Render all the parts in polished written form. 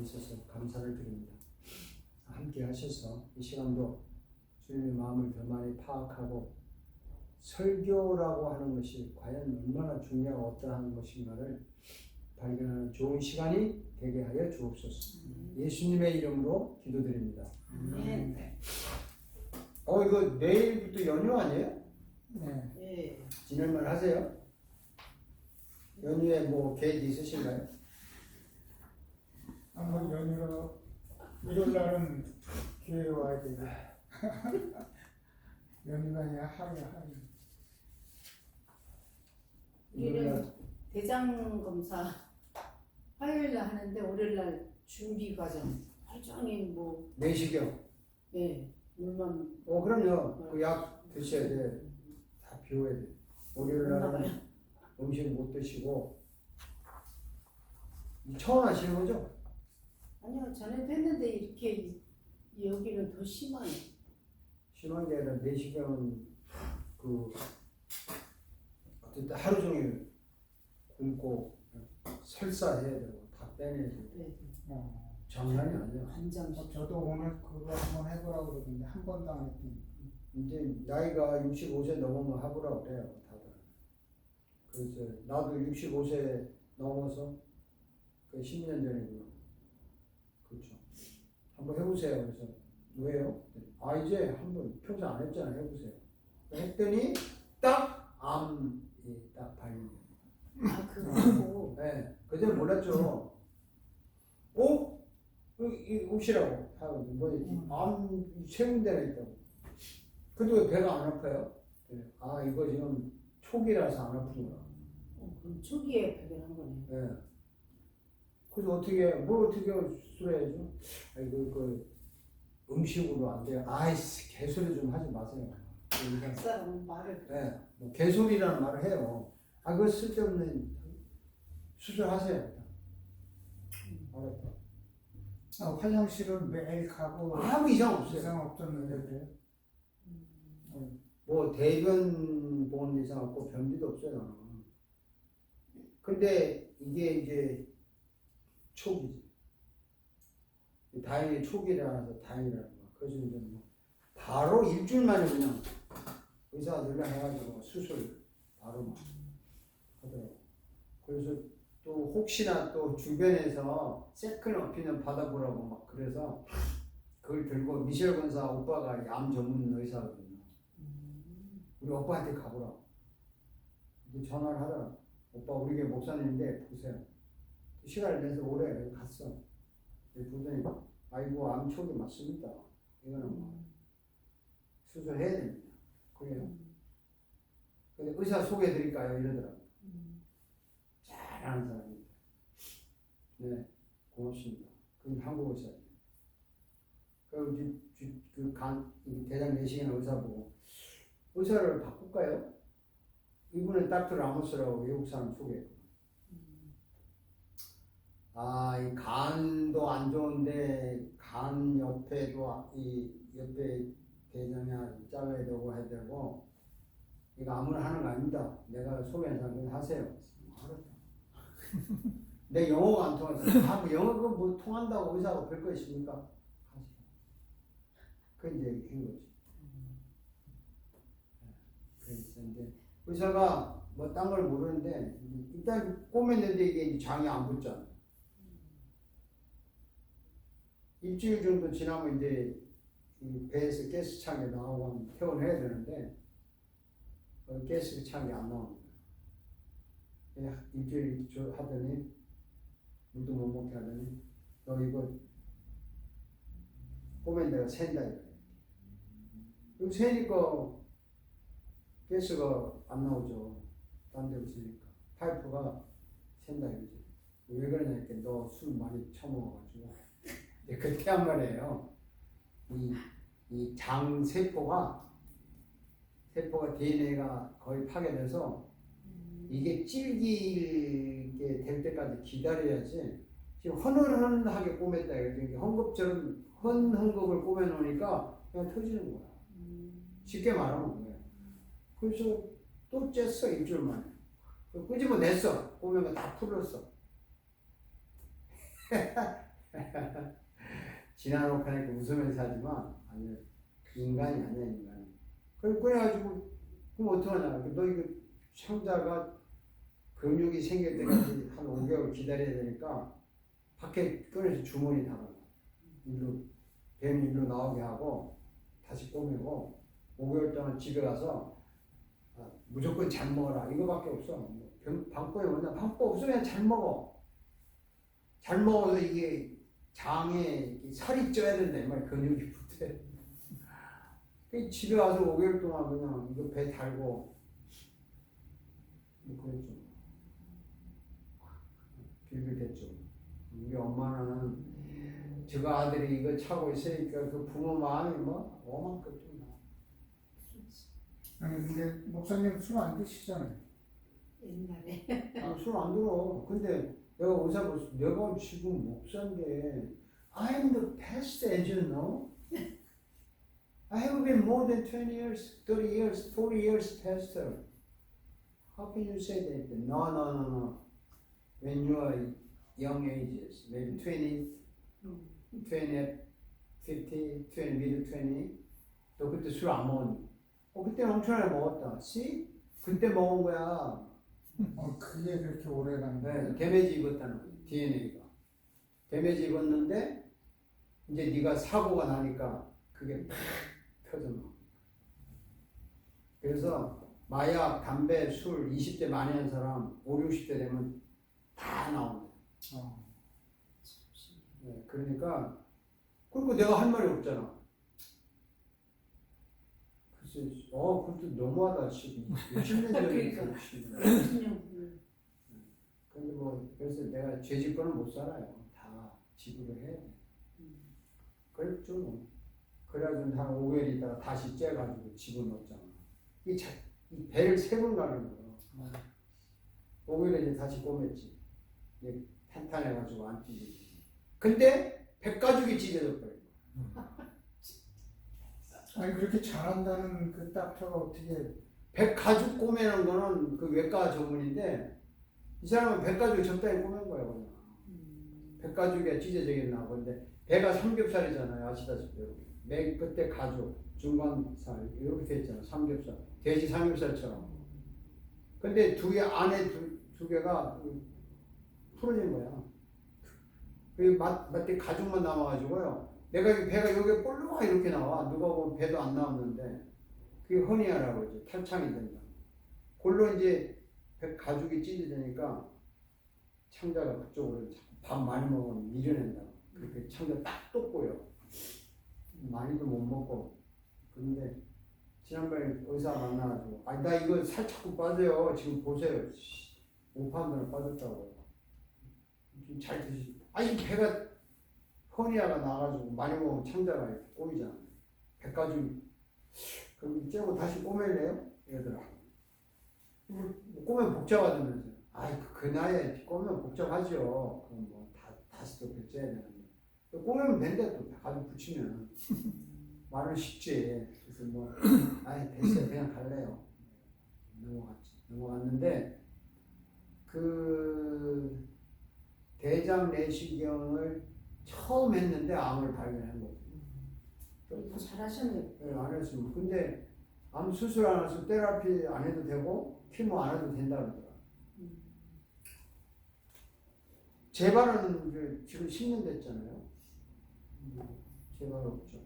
있어서 감사를 드립니다. 함께 하셔서 이 시간도 주님의 마음을 더 많이 파악하고 설교라고 하는 것이 과연 얼마나 중요하고 어떠한 것인가를 발견하는 좋은 시간이 되게 하여 주옵소서. 예수님의 이름으로 기도드립니다. 이거 내일부터 연휴 아니에요? 네. 지낼만 하세요? 연휴에 뭐 계획 있으신가요? 한번 연휴로 일요일 날은 교회 와야 되고 연휴가 아니라 하루야 하루. 일요일은 대장 검사 화요일날 하는데 월요일날 준비 과정 하루 종일 뭐 내시경. 물만 그럼요. 그 약 드셔야 돼. 다 비워야 돼. 월요일 날은 음식 못 드시고. 처음 하시는 거죠? 아니요 전에도 했는데 이렇게 여기는 더 심하네. 심한 게 아니라 내시경은 어쨌든 하루 종일 굶고 설사해야 되고 다 빼내야 되고 장난이 아니야. 관장식. 저도 오늘 그거 한번 해보라고 그러던데 한 번도 안 했더니 이제 나이가 65세 넘으면 하보라고 그래요 다들. 그래서 나도 65세 넘어서 그 10년 전이구나. 그렇죠. 한번 해보세요. 그래서 왜요? 이제 한번 평소 안 했잖아요. 해보세요. 했더니 딱 암이 딱 발견. 그거 네, 그전에 몰랐죠. 혹시라고 하고 뭐지? 암 세 군데나 있다고. 근데 왜 배가 안 아파요? 이거 지금 초기라서 안 아프구나. 그럼 초기에 발견한 거네. 네. 그래서 뭘 어떻게 수술해야죠? 음식으로 안 돼요. 개소리 좀 하지 마세요. 그 사람은 말을. 네, 뭐 개소리라는 말을 해요. 그거 쓸데없는 수술하세요. 알았다. 화장실은 매일 가고 아무 이상 없어요. 이상 없었는데 그래요? 뭐 대변 보는 이상 없고 변비도 없어요. 나는. 근데 이게 이제 초기지. 다행히 초기라서 다행이라는 거야. 그래서 이제 뭐 바로 일주일 만에 그냥 의사 연락해가지고 수술 바로 막 하더라고. 그래서 또 혹시나 또 주변에서 세컨 오피니언 받아보라고 막 그래서 그걸 들고 미셸 권사 오빠가 암 전문 의사거든요. 우리 오빠한테 가보라고. 근데 전화를 하더라. 오빠 우리 교회 목사님인데 보세요. 시간을 내서 오래 갔어. 보더니 암 초기 맞습니다. 이거는 뭐 수술해야 됩니다. 그래요. 근데 의사 소개해드릴까요? 이러더라고. 잘하는 사람입니다. 네, 고맙습니다. 그건 한국 의사예요. 대장 내시경 의사 보고 의사를 바꿀까요? 이분은 닥터 라모스라고 외국 사람 소개했고. 이 간도 안 좋은데 간 옆에도 이 옆에 대장이 잘라야 되고 해야 되고 이거 아무나 하는 거 아닙니다. 내가 소개한 사람 하세요. 알았다. 내 영어가 안 통해서 뭐 영어가 뭐 통한다고 의사가 별 거 있습니까? 하세요. 그 이제 한 거지. 그래서 이제 의사가 뭐 딴 걸 모르는데 일단 꼬맸는데 이게 장이 안 붙잖아. 일주일 정도 지나면 이제 이 배에서 가스창이 나오고 퇴원해야 되는데 가스창이 안 나옵니다. 일주일 하더니 물도 못 먹게 하더니 너 이거 꼬맨 데가 샌다 이거야. 그럼 새니까 가스가 안 나오죠. 딴 데로 쓰니까 파이프가 샌다 이거지. 왜 그러냐니까 너 술 많이 처먹어가지고 그렇게 한 말이에요. 이 장 세포가 DNA가 거의 파괴돼서 이게 질기게 될 때까지 기다려야지. 지금 헌헌하게 꼬맸다 이거지. 헝겊처럼 헝겊을 꼬매놓으니까 그냥 터지는 거야. 쉽게 말하면 그래. 그래서 또 쬐어 일주일 만에. 끄집어냈어. 꼬매가 다 풀었어. 지나놓고 하니까 웃으면서 하지만 아니 인간이 아니야 인간이. 그래가지고 그럼 어떡하냐. 너 이거 창자가 근육이 생길 때까지 한 5개월 기다려야 되니까 밖에 꺼내서 주머니 담아. 일로 뱀 일로 나오게 하고 다시 꼬매고 5개월 동안 집에 가서 무조건 잘 먹어라 이거밖에 없어. 방법이 뭐냐? 방법 없어. 그냥 잘 먹어. 잘 먹어서 이게 장에 살이 쪄야 된다 이 말. 근육이 붙어. 집에 와서 5개월 동안 그냥 이거 배 달고 뭐 그랬죠. 빌빌댔죠. 우리 엄마는 저거 아들이 이거 차고 있으니까 그 부모 마음이 뭐 오만큼 나. 아니 근데 목사님 술 안 드시잖아요. 옛날에 술 안 들어. 근데 내가 의사 벌써 내가 지금 목사인데 I'm the past as you know. I have been more than 20 years, 30 years, 40 years pastor. How can you say that? No. When you are young ages, maybe 20, 20, 50, 20, middle 20, 너 그때 술 안 먹었니? 그때 엄청나게 먹었다. See? 그때 먹은 거야. 그게 그렇게 오래 가는 네, 거예요? 데미지 입었다는 거지, DNA가. 데미지 입었는데, 이제 네가 사고가 나니까 그게 팍 터져나와. 그래서 마약, 담배, 술 20대 많이 한 사람 5, 60대 되면 다 나온다. 네, 그러니까 그리고 내가 할 말이 없잖아. 글쎄, 그것도 너무하다. 지금 60년 전이니까 60년. 10년 근데 뭐 그래서 내가 죄 짓고는 못 살아요. 다 지불을 해야 돼. 그랬죠. 뭐. 그래가지고 한 5개월 있다가 다시 째가지고 집어넣었잖아. 이 배를 3번 가는 거야. 5개월에 이제 다시 꼬맸지. 이제 탄탄해가지고 안 찢어지지. 근데 백가죽이 찢어져 버려. 아니 그렇게 잘한다는 그 닥터가 어떻게 백가죽 꼬매는 거는 그 외과 전문인데 이 사람은 백가죽 적당히 꼬맨 거예요. 그냥. 백가죽에 찢어지겠나. 근데 배가 삼겹살이잖아요. 아시다시피 여러분. 맨 끝에 가죽, 중간살 이렇게 돼 있잖아. 삼겹살, 돼지 삼겹살처럼. 근데 두 개 안에 두 개가 풀어진 거야. 그 마치 가죽만 남아가지고요. 내가 배가 여기 볼록 이렇게 나와. 누가 보면 배도 안 나왔는데 그게 허니아라고 이제 탈창이 된다. 골로 이제 가죽이 찢어지니까 창자가 그쪽으로 밥 많이 먹으면 밀어낸다. 그렇게 창자 딱 돋고요. 많이도 못 먹고. 그런데 지난번에 의사 만나가지고 나 이거 살 자꾸 빠져요. 지금 보세요. 5파운드나 빠졌다고. 좀 잘 드시. 배가 허니아가 나가지고 많이 먹으면 창자가 이렇게 꼬이잖아. 백가죽. 그럼 째고 다시 꼬멜래요? 얘들아. 꼬면 복잡하다면서요. 그 나이에 꼬면 복잡하죠. 그럼 뭐 다시 또 째야 되는데. 꼬매면 된대 또 가죽 붙이면. 말은 쉽지. 그래서 뭐 됐어요. 그냥 갈래요. 넘어갔는데 그 대장 내시경을 처음 했는데 암을 발견한 거죠. 잘하셨네. 네, 안 했으면. 근데 암 수술 안 해서 테라피 안 해도 되고 키모 안 해도 된다 그러더라. 재발은 이제 지금 10년 됐잖아요. 재발 없죠.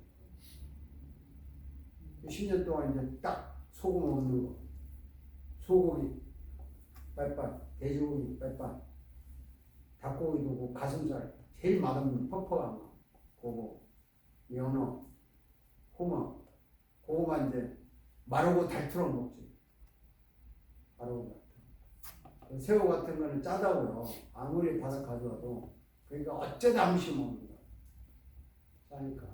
10년 동안 이제 딱 소금 없는 거. 소고기 빨빨, 돼지고기 빨빨, 닭고기도 고 가슴살 제일 맛없는 퍽퍽한 거. 그거, 연어, 홍어, 그거만 이제 마르고 달투로 먹지. 마르고 달투. 새우 같은 거는 짜다고요. 아무리 바닥 가져와도. 그러니까 어쩌다 한 번씩 먹는 거야. 짜니까.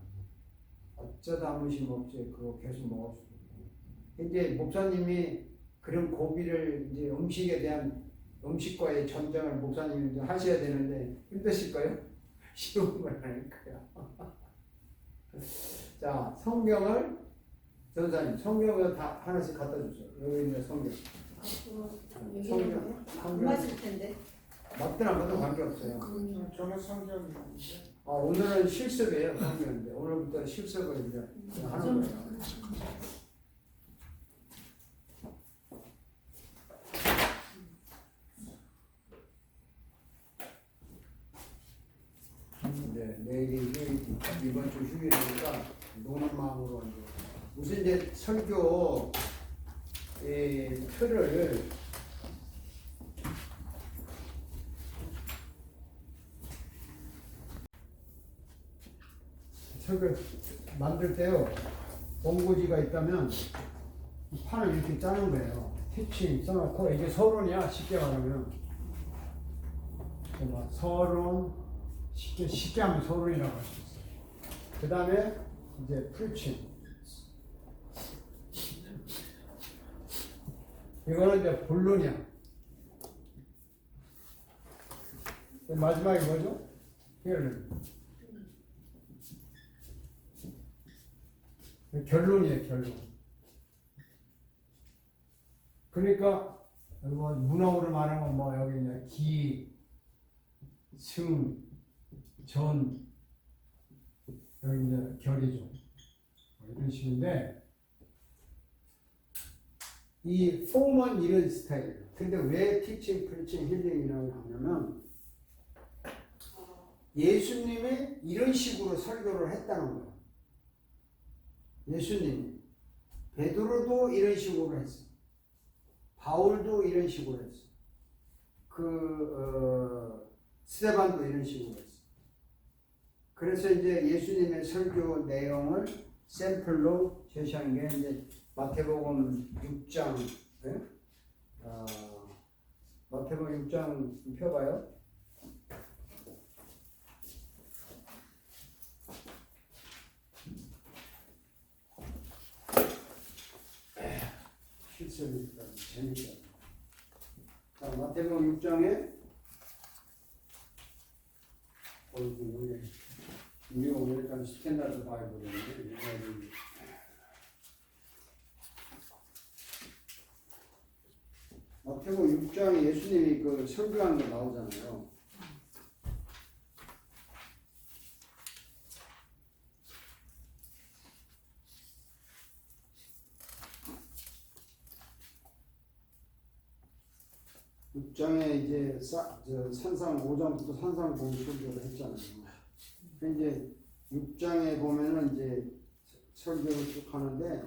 어쩌다 한 번씩 먹지. 그거 계속 먹을 수도 있고. 이제 목사님이 그런 고비를 이제 음식에 대한 음식과의 전쟁을 목사님이 이제 하셔야 되는데 힘드실까요? 쉬운 건 아닐 거야. 자, 성경을 전사님 성경을 다 하나씩 갖다 주세요. 여기 있는 성경. 성경 안 맞을 텐데. 맞든 안 맞든 관계없어요. 저는 성경 오늘은 실습이에요. 강의인데 오늘부터 실습을 이제 하는 거예요. 네, 내일이 휴일이니까 이번 주 휴일이니까 노는 마음으로 이제 무슨 이제 설교 틀을 설교 만들 때요 원고지가 있다면 이 판을 이렇게 짜는 거예요. 티칭 써놓고 이게 서론이야. 쉽게 말하면 서론 쉽게 하면 서론이라고 할 수 있어요. 그 다음에 이제 프리칭 이거는 이제 본론이야. 마지막에 뭐죠? 결론이에요, 결론. 그러니까 뭐 문어로 말하는 건 뭐 여기 이제 기, 승, 전 여기 이제 결이죠. 이런 식인데 이 폼은 이런 스타일이에요. 근데 왜 티칭, 프리칭, 힐링이라고 하냐면 예수님이 이런 식으로 설교를 했다는 거예요. 예수님, 베드로도 이런 식으로 했어. 바울도 이런 식으로 했어. 스데반도 이런 식으로 했어. 그래서 이제 예수님의 설교 내용을 샘플로 제시한 게 이제 마태복음 6장, 네? 마태복음 6장 펴봐요. 실습이니까 재밌다. 자, 마태복음 6장에 우리 오늘까지 스탠다드 바이블이네. 마태복음 6장에 예수님이 그 설교하는 게 나오잖아요. 장에 이제 산상 5장부터 산상 본설교를 했잖아요. 이제 6장에 보면은 이제 설교를 쭉 하는데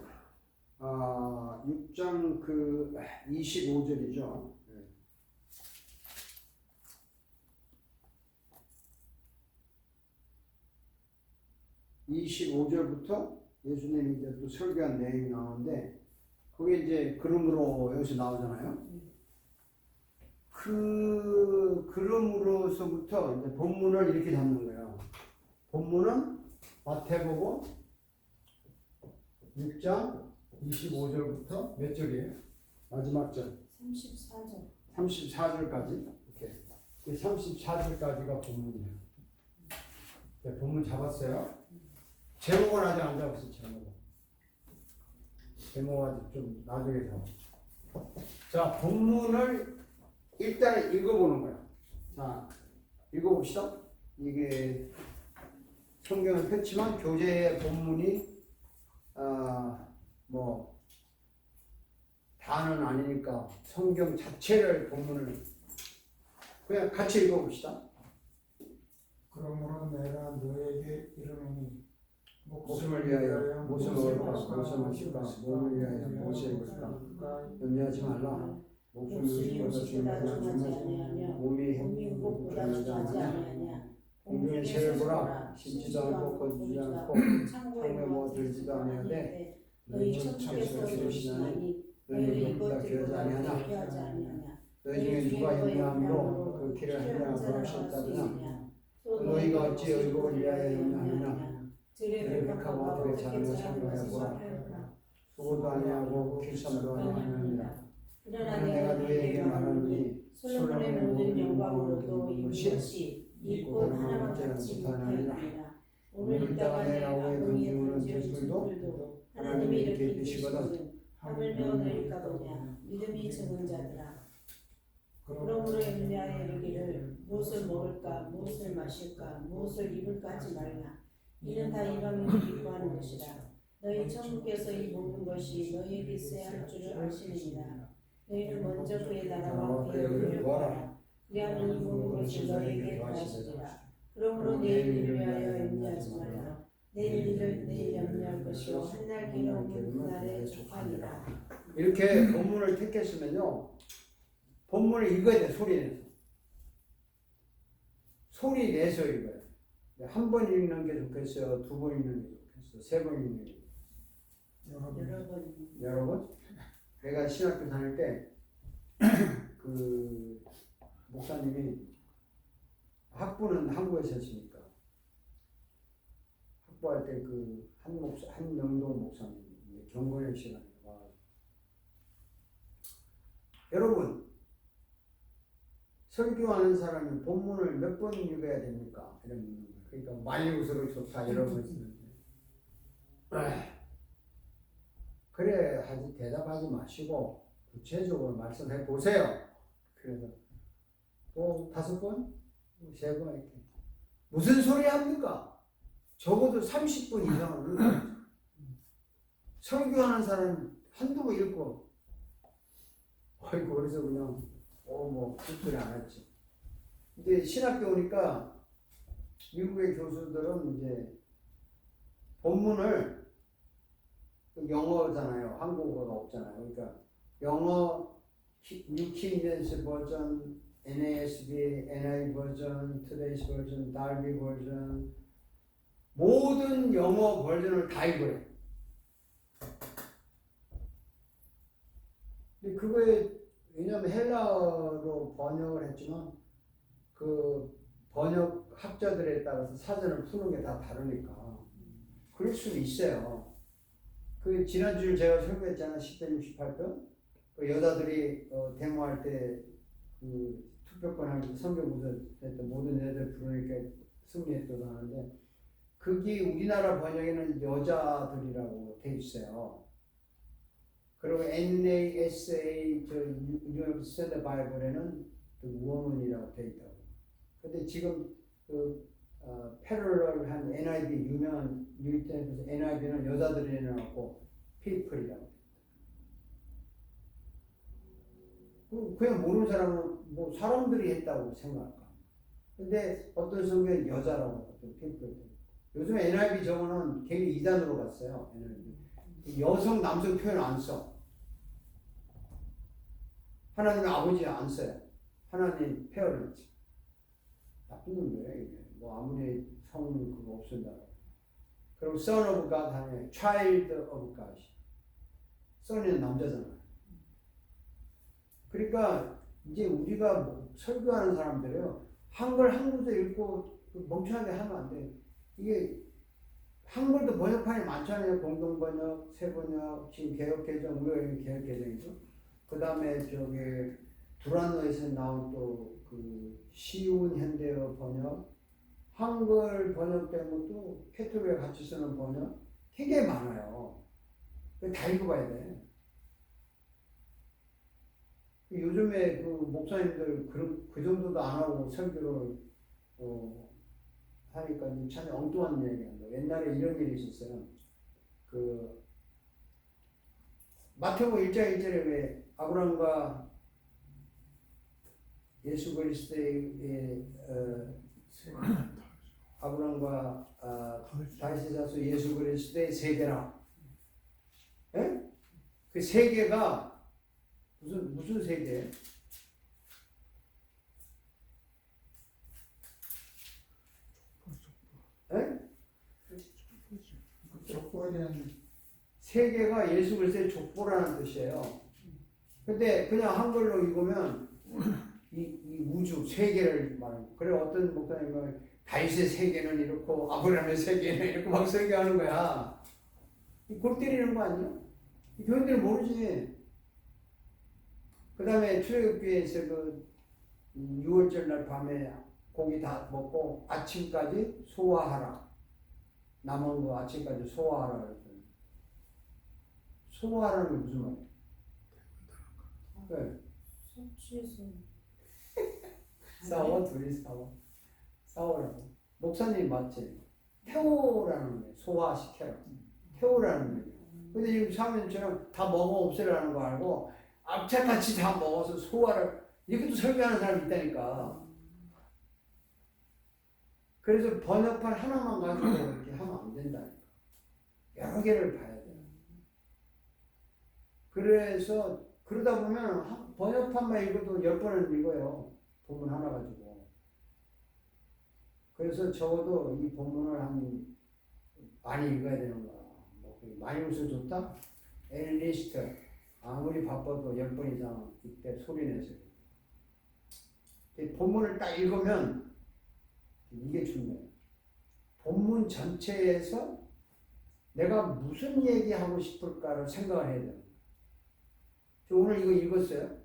6장 25절이죠. 25절부터 예수님이 이제 또 설교한 내용이 나오는데 그게 이제 그림으로 여기서 나오잖아요. 그럼으로서부터 이제 본문을 이렇게 잡는 거예요. 본문은 마태복음 6장 25절부터 몇 절이에요? 마지막 절. 34절. 34절까지. 이렇게. 34절까지가 본문이에요. 네, 본문 잡았어요? 제목은 아직 안 잡았어요. 제목은 아직 좀 나중에 잡았어요. 자, 본문을 일단 읽어보는 거야. 자, 읽어봅시다. 이게 성경을 펼치면 교재의 본문이 뭐 다는 아니니까 성경 자체를 본문을 그냥 같이 읽어봅시다. 그러므로 내가 너에게 이르노니 목숨을 위하여 목숨을 얻을까 목숨을 쉴까 몸을 위하여 무엇을 입을까 염려하지 말라. 목숨이 얻어 주님보다 중하지 몸이 행복보다 중하지 않느냐. 공중의 새를 보라. 심지도 않고 거두지 않고 창고에 모아 들지도 아니하되 너희 천국에서 기르시나니 너희 이보다 귀하지 아니하냐. 너희 중에 누가 염려함으로 그 길을 하냐 돌아올 수 있다느냐. 너희가 어찌 의복을 위하여 염려하느냐. 들의 백합 어떻게 자는 것 참고해 보라. 수고도 아니하고 길쌈도 아니하느니라. 그러나 내가 너희에게 말하노니 솔로몬의 모든 영광으로도 이것이 이 꽃 하나만 같이 못하느니라. 오늘 이따가 내 아우의 근심으로는 저들도 하나님이 이렇게 이끄시거든 하물며 너희가 보냐 믿음이 적은 자들아. 그러므로 엠냐에 이르기를 무엇을 먹을까 무엇을 마실까 무엇을 입을까 하지 말라. 이는 다 이방인이 기뻐하는 것이라. 너희 천국에서 이 모든 것이 너희에게 있어야 할 줄을 아시느니라. 너희는 먼저 그의 나라와 그의 의를 구하라. 그리하면 이 모든 것을 너희에게 더하시리라. 그러므로 내일 일을 위하여 염려하지 말라. 내일 일을 내일 염려할 것이요 한날 괴로움은 그날에 족하니라. 이렇게 본문을 택했으면요, 본문을 읽어야 돼. 소리 내서, 소리 내서 읽어야 돼. 한 번 읽는 게 좋겠어요, 두 번 읽는 게 좋겠어요, 세 번 읽는 게 좋겠어요. 여러 번? 내가 신학교 다닐 때 그 목사님이, 학부는 한국에서 했으니까 학부할 때 그 한명도 목사님 경건의 시간에 와, 여러분 설교하는 사람이 본문을 몇 번 읽어야 됩니까? 이런 거. 그러니까 많이 웃어도 좋다 이런 거 쓰는데, 그래 하지 대답하지 마시고 구체적으로 말씀해 보세요. 그래서 또 5번, 3번 이렇게 무슨 소리 합니까? 적어도 30분 이상은 설교하는 사람 한두 번 읽고, 아이고 그래서 그냥 뭐 듣질 않았지. 이제 신학교 오니까 미국의 교수들은 이제 본문을, 영어잖아요. 한국어가 없잖아요. 그러니까 영어 뉴 킹제임스 버전, NASB, NI 버전, 투데이스 버전, 달비 버전, 모든 영어 버전을 다 읽어요. 근데 그거에, 왜냐하면 헬라어로 번역을 했지만 그 번역 학자들에 따라서 사전을 푸는 게 다 다르니까 그럴 수는 있어요. 그 지난주에 제가 설교했잖아요. 10편 68편. 그 여자들이 데모할 때 그 투표권 하면서 성경 구절했던 모든 애들 부르니까 승리했다고 하는데, 그게 우리나라 번역에는 여자들이라고 돼 있어요. 그리고 NASA 저 뉴욕 스탠드 바이블에는 woman이라고 돼 있다고. 근데 지금 그 패러럴한 NIV, 유명한 뉴욕에서 NIV는 여자들이 해놓고 people이라고. 그냥 모르는 사람은 뭐 사람들이 했다고 생각할까. 근데 어떤 성경은 여자라고, 어떤 people. 요즘 NIV 저거는 괜히 2단으로 갔어요. NIV. 여성, 남성 표현 안 써. 하나님의 아버지 안 써요. 하나님 페어런트. 나쁜 놈들이야 이게. 뭐 아무리 성 그거 없앤다. 그리고 son of God 하면 child of God. son은 남자잖아. 그러니까 이제 우리가 뭐 설교하는 사람들이요, 한글 한 구절 읽고 멍청하게 하면 안 돼. 이게 한글도 번역판이 많잖아요. 공동번역, 새번역, 지금 개혁개정, 우리가 개혁개정이죠. 그 다음에 저기 두란노에서 나온 또 그 쉬운 현대어 번역, 한글 번역된 것도 캐톨릭에 같이 쓰는 번역 되게 많아요. 다 읽어봐야 돼. 요즘에 그 목사님들 그 정도도 안 하고 설교를 하니까 참 엉뚱한 얘기한 거. 옛날에 이런 일이 있었어요. 그 마태복음 1장 1절에 왜 아브라함과 예수 그리스도의 아브라함과 다윗의 자손 예수 그리스도의 세계라. 예? 그 세계가 무슨 세계? 예? 족보에 대한 세계가 예수 그리스도의 족보라는 뜻이에요. 근데 그냥 한글로 읽으면 이 우주 세계를 말하는. 그래 어떤 목사님은 다윗의 세계는 이렇고 아브라함의 세계는 이렇게 막 설교하는 거야. 골 때리는 거 아니야? 교인들은 모르지. 그 다음에 출애굽기에서 그 6월절 날 밤에 고기 다 먹고 아침까지 소화하라. 남은 거 아침까지 소화하라 그랬더니, 소화하라는 게 무슨 말이야? 네. 성취해서 싸워 둘이 싸우라고. 목사님 맞지? 태우라는 거예요. 소화시켜라. 태우라는 거예요. 근데 지금 사모님처럼 다 먹어 없애라는 거 알고 앞차같이 다 먹어서 소화를 이렇게도 설교하는 사람이 있다니까. 그래서 번역판 하나만 가지고 이렇게 하면 안 된다니까. 여러 개를 봐야 돼요. 그래서 그러다 보면 번역판만 읽어도 10번을 읽어요. 본문 하나 가지고. 그래서 적어도 이 본문을 많이 읽어야 되는 거야. 뭐 많이 웃어 좋다? 엘리스트 아무리 바빠도 10번 이상 이때 소리내서 본문을 딱 읽으면 이게 중요해요. 본문 전체에서 내가 무슨 얘기하고 싶을까를 생각을 해야 돼요. 저 오늘 이거 읽었어요?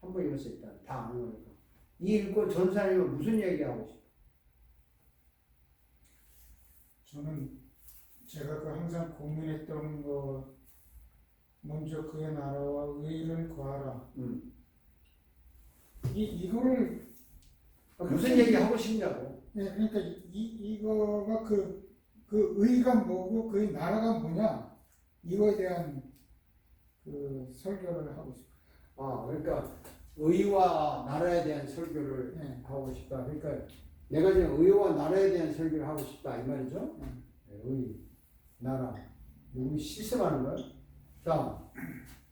한 번 읽었어요. 일단 다 아는 거니까. 이 읽고 전사님은 무슨 얘기하고 싶어요? 저는 제가 그 항상 고민했던 거 먼저 그의 나라와 의를 구하라. 이거를 무슨 얘기하고 싶냐고. 네, 그러니까 이거가 그 의가 뭐고 그의 나라가 뭐냐 이거에 대한 그 설교를 하고 싶어요. 그러니까 의와 나라에 대한 설교를 네. 하고 싶다. 그러니까 내가 지금 의와 나라에 대한 설교를 하고 싶다 이 말이죠. 의, 나라. 우리 실습하는 거예요. 자,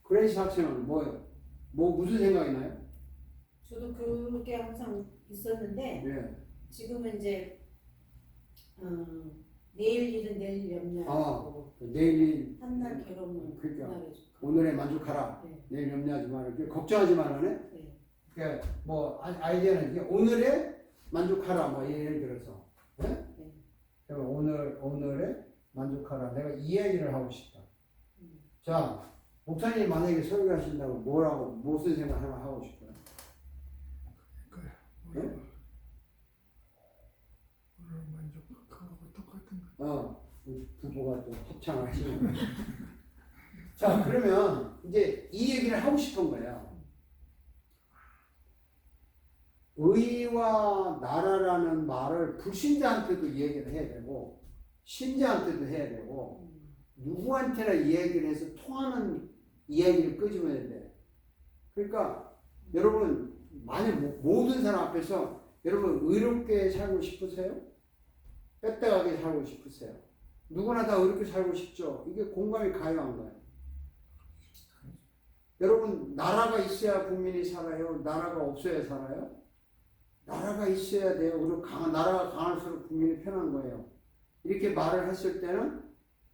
그레이스 학생은 뭐예요? 무슨 생각이 나요? 저도 그게 항상 있었는데 네. 지금은 이제 내일 일은 내일 염려하고 내일이 한날 괴로움은 그러니까 그날에 좀 오늘에 만족하라. 네. 내일 염려하지 마라. 걱정하지 말라네. 네. 그러니까 뭐 아이디어는 이게 오늘에 만족하라. 뭐 예를 들어서. 네? 네. 그러면 오늘에 만족하라. 내가 이 얘기를 하고 싶다. 자, 목사님 만약에 설교하신다고 무슨 생각 하나 하고 싶어요? 네? 오늘 만족 그거하고 똑같은 거. 부부가 또 합창하시는. 자, 그러면 이제 이 얘기를 하고 싶은 거예요. 의와 나라라는 말을 불신자한테도 얘기를 해야 되고 신자한테도 해야 되고 누구한테나 이야기를 해서 통하는 이야기를 끄집어야 돼. 그러니까 여러분 모든 사람 앞에서 여러분 의롭게 살고 싶으세요? 뺏다가게 살고 싶으세요? 누구나 다 의롭게 살고 싶죠. 이게 공감이 가요 안 가요? 여러분 나라가 있어야 국민이 살아요? 나라가 없어야 살아요? 나라가 있어야 돼요. 그리고 나라가 강할수록 국민이 편한 거예요. 이렇게 말을 했을 때는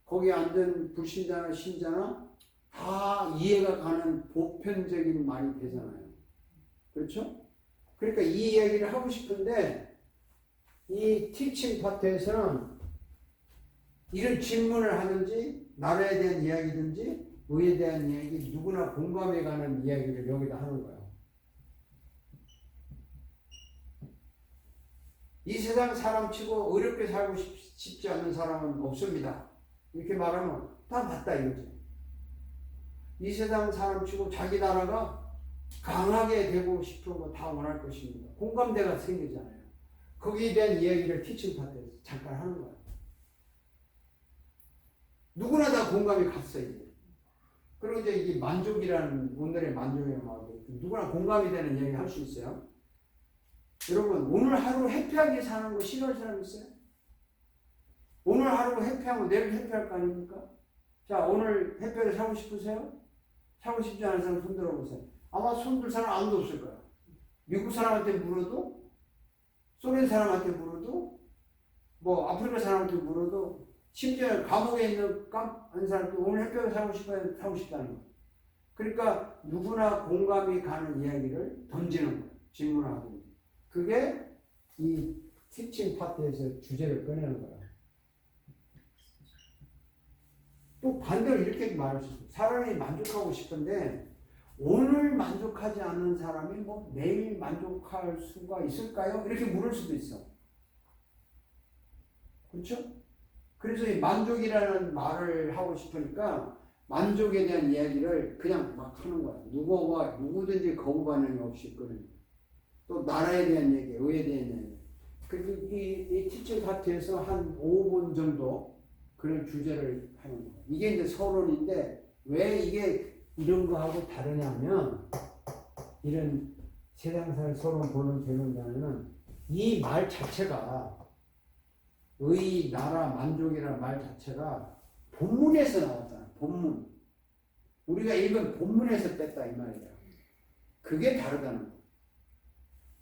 거기에 앉은 불신자나 신자나 다 이해가 가는 보편적인 말이 되잖아요. 그렇죠? 그러니까 이 이야기를 하고 싶은데 이 티칭 파트에서는 이런 질문을 하든지 나라에 대한 이야기든지 의에 대한 이야기 누구나 공감해 가는 이야기를 여기다 하는 거예요. 이 세상 사람치고 어렵게 살고 싶지 않는 사람은 없습니다. 이렇게 말하면 다 맞다 이거지. 이 세상 사람치고 자기 나라가 강하게 되고 싶은 거 다 원할 것입니다. 공감대가 생기잖아요. 거기에 대한 이야기를 티칭 파트에서 잠깐 하는 거예요. 누구나 다 공감이 갔어요. 이제. 그리고 이제 이게 만족이라는 오늘의 만족이라는 말도 누구나 공감이 되는 이야기 할 수 있어요. 여러분 오늘 하루 해피하게 사는 거 싫어할 사람 있어요? 오늘 하루 해피하면 내일 해피할 거 아닙니까? 자 오늘 해피하게 살고 싶으세요? 살고 싶지 않은 사람 손 들어보세요. 아마 손들 사람 아무도 없을 거야. 미국 사람한테 물어도 소련 사람한테 물어도 뭐 아프리카 사람한테 물어도 심지어 감옥에 있는 한 사람도 오늘 해피하게 살고 싶어요? 살고 싶다는 거예요. 그러니까 누구나 공감이 가는 이야기를 던지는 거예요. 질문을 하든지. 그게 이 티칭 파트에서 주제를 꺼내는 거야. 또 반대로 이렇게 말할 수 있어요. 사람이 만족하고 싶은데 오늘 만족하지 않는 사람이 뭐 내일 만족할 수가 있을까요? 이렇게 물을 수도 있어. 그렇죠? 그래서 이 만족이라는 말을 하고 싶으니까 만족에 대한 이야기를 그냥 막 하는 거야. 누구든지 거부 반응이 없이 있거든요. 또 나라에 대한 얘기, 의에 대한 얘기. 그리고 이 티칭 파트에서 한 5분 정도 그런 주제를 하는 거예요. 이게 이제 서론인데 왜 이게 이런 거하고 다르냐면 이런 세상살 서론 보는 개론자는 이 말 자체가 의, 나라, 만족이라는 말 자체가 본문에서 나왔잖아. 본문. 우리가 읽은 본문에서 뺐다 이 말이야. 그게 다르다는 거야.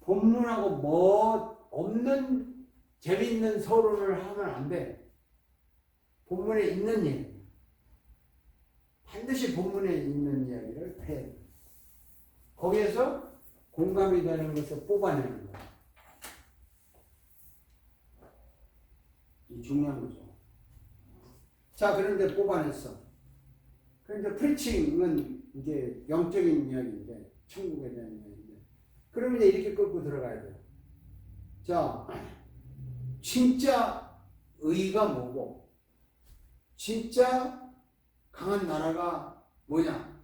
본문하고 뭐 없는 재밌는 서론을 하면 안 돼. 본문에 있는 얘기. 반드시 본문에 있는 이야기를 해야 돼. 거기에서 공감이 되는 것을 뽑아내는 거야. 이 중요한 거죠. 자, 그런데 뽑아냈어. 그런데 프리칭은 이제 영적인 이야기인데, 천국에 대한 이야기인데, 그러면 이제 이렇게 끌고 들어가야 돼요. 자, 진짜 의가 뭐고, 진짜 강한 나라가 뭐냐?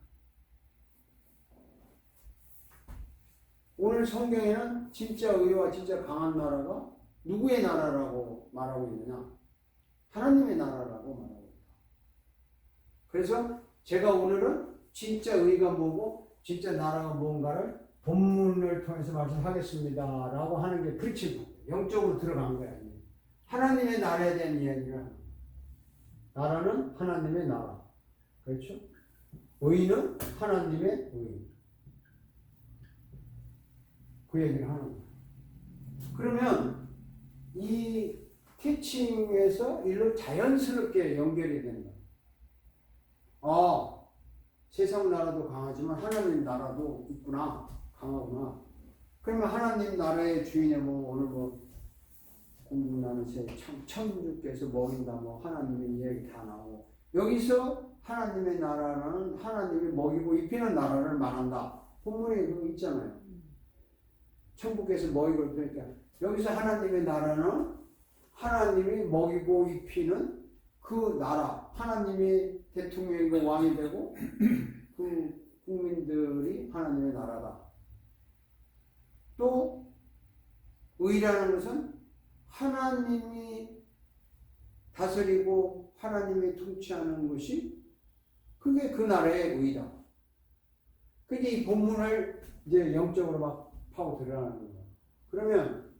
오늘 성경에는 진짜 의와 진짜 강한 나라가 누구의 나라라고 말하고 있느냐? 하나님의 나라라고 말하고 있다. 그래서 제가 오늘은 진짜 의가 뭐고 진짜 나라가 뭔가를 본문을 통해서 말씀하겠습니다 라고 하는 게 프리칭, 영적으로 들어간 거야. 하나님의 나라에 대한 이야기를 하는 거야. 나라는 하나님의 나라. 그렇죠? 의는 하나님의 의. 그 얘기를 하는 거야. 그러면 이 티칭에서 일로 자연스럽게 연결이 된다. 아, 세상 나라도 강하지만 하나님 나라도 있구나. 강하구나. 그러면 하나님 나라의 주인의 뭐 오늘 뭐 공부나는 새 천주께서 먹인다 뭐 하나님의 이야기 다 나오고 여기서 하나님의 나라는 하나님이 먹이고 입히는 나라를 말한다. 본문에 그거 있잖아요. 천국에서 먹이고 그러니까 여기서 하나님의 나라는 하나님이 먹이고 입히는 그 나라, 하나님이 대통령이고 왕이 되고 그 국민들이 하나님의 나라다. 또 의라는 것은 하나님이 다스리고 하나님이 통치하는 것이 그게 그 나라의 의다. 그게 이 본문을 이제 영적으로 막 파고 들어가는 거예요. 그러면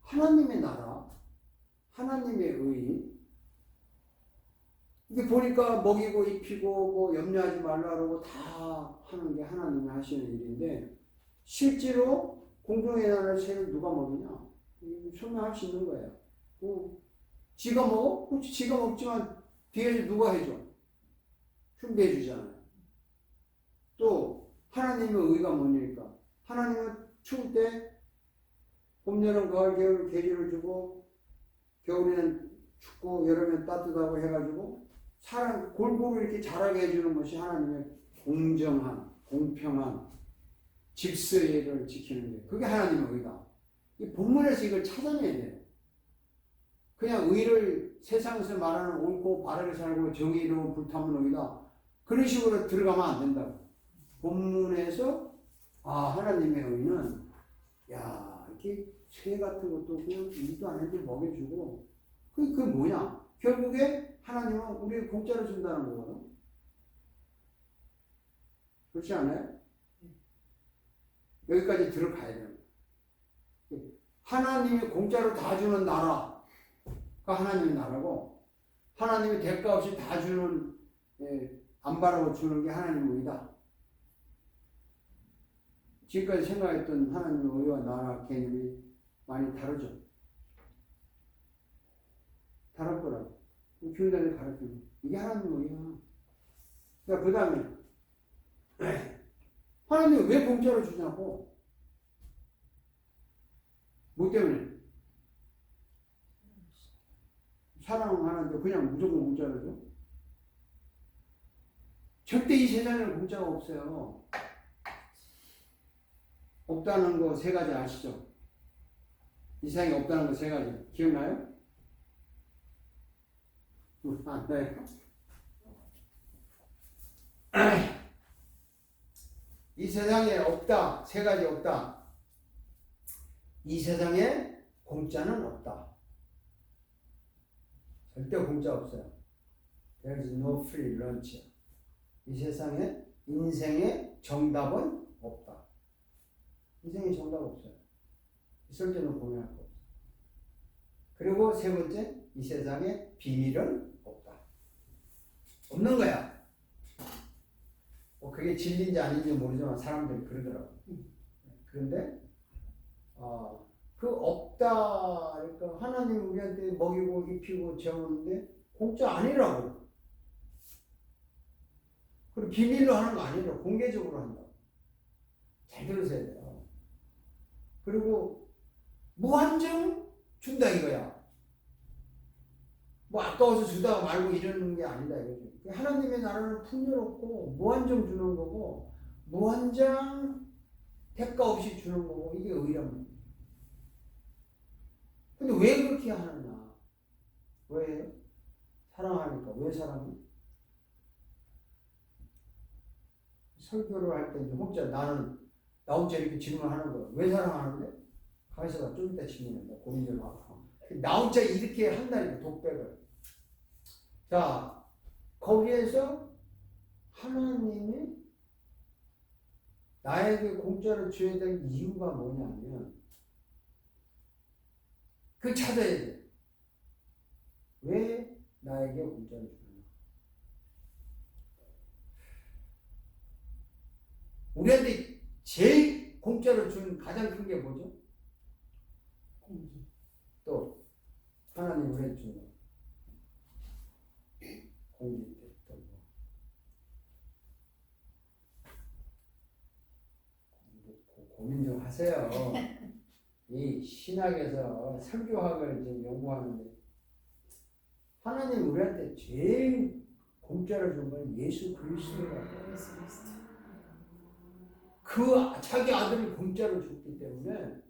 하나님의 나라, 하나님의 의, 이게 보니까 먹이고 입히고 뭐 염려하지 말라 그러고 다 하는 게 하나님이 하시는 일인데 실제로 공동의 나라를 세를 누가 먹이냐? 설명할 수 있는 거예요. 지가 먹어? 그렇지, 지가 먹지만 뒤에서 누가 해줘? 준비해 주잖아요. 또 하나님의 의가 뭐니까? 하나님은 추울 때 봄, 여름, 가을, 겨울 계절을 주고 겨울에는 춥고 여름엔 따뜻하고 해가지고 사람 골고루 이렇게 자라게 해주는 것이 하나님의 공정한, 공평한 질서를 지키는 게 그게 하나님의 의다. 이 본문에서 이걸 찾아내야 돼요. 그냥 의를 세상에서 말하는 옳고 바르게 살고 정의로 불타는 의다. 그런 식으로 들어가면 안 된다고. 본문에서 아 하나님의 의는 야 이렇게 새 같은 것도 그냥 일도 안 해도 먹여주고 그게 뭐냐? 결국에 하나님은 우리에게 공짜로 준다는 거거든. 그렇지 않아요? 여기까지 들어가야 돼요. 하나님이 공짜로 다 주는 나라가 하나님의 나라고 하나님이 대가 없이 다 주는 안 바라고 주는 게 하나님의 의다. 지금까지 생각했던 하나님의 의와 나라 개념이 많이 다르죠. 다를 거라고. 교회들이 가르치는 이게 하나님의 의야. 그러니까 그 다음에 하나님이 왜 공짜로 주냐고. 뭐 때문에? 사랑하는데 그냥 무조건 공짜로 줘? 절대 이 세상에는 공짜가 없어요. 없다는 거 세 가지 아시죠? 이 세상에 없다는 거 세 가지. 기억나요? 안 나요? 이 세상에 없다. 세 가지 없다. 이 세상에 공짜는 없다. 절대 공짜 없어요. There is no free lunch. 이 세상에 인생의 정답은 없다. 인생의 정답 없어요. 있을 때는 고민할 거 없어요. 그리고 세 번째, 이 세상에 비밀은 없다. 없는 거야. 뭐 그게 진리인지 아닌지 모르지만 사람들이 그러더라고. 그런데 그 없다. 그러니까 하나님 우리한테 먹이고 입히고 재우는데 공짜 아니라고. 그리고 비밀로 하는 거 아니라고. 공개적으로 한다고. 잘 들으셔야 돼요. 그리고 무한정 준다 이거야. 뭐 아까워서 주다가 말고 이러는 게 아니다 이거죠. 하나님의 나라는 풍요롭고 무한정 주는 거고 무한정 대가 없이 주는 거고 이게 의란 말이에요. 근데 왜 그렇게 하느냐? 왜? 사랑하니까. 왜 사랑해? 설교를 할 때 혹자 나는 나 혼자 이렇게 질문하는 거야. 왜 사랑하는데? 가만있어봐. 좀 이따 질문한다. 고민 좀 하고. 나 혼자 이렇게 한다니까 독백을. 자, 거기에서 하나님이 나에게 공짜로 줘야 될 이유가 뭐냐면 그 찾아야 돼. 왜 나에게 공짜로 주느냐? 우리한테 제일 공짜로 준 가장 큰 게 뭐죠? 공기. 또 하나님 우리한테 준 거. 공기 때 또 뭐. 고민 좀 하세요. 이 신학에서 설교학을 지금 연구하는데 하나님 우리한테 제일 공짜로 준 건 예수 그리스도라고. 그 자기 아들을 공짜로 줬기 때문에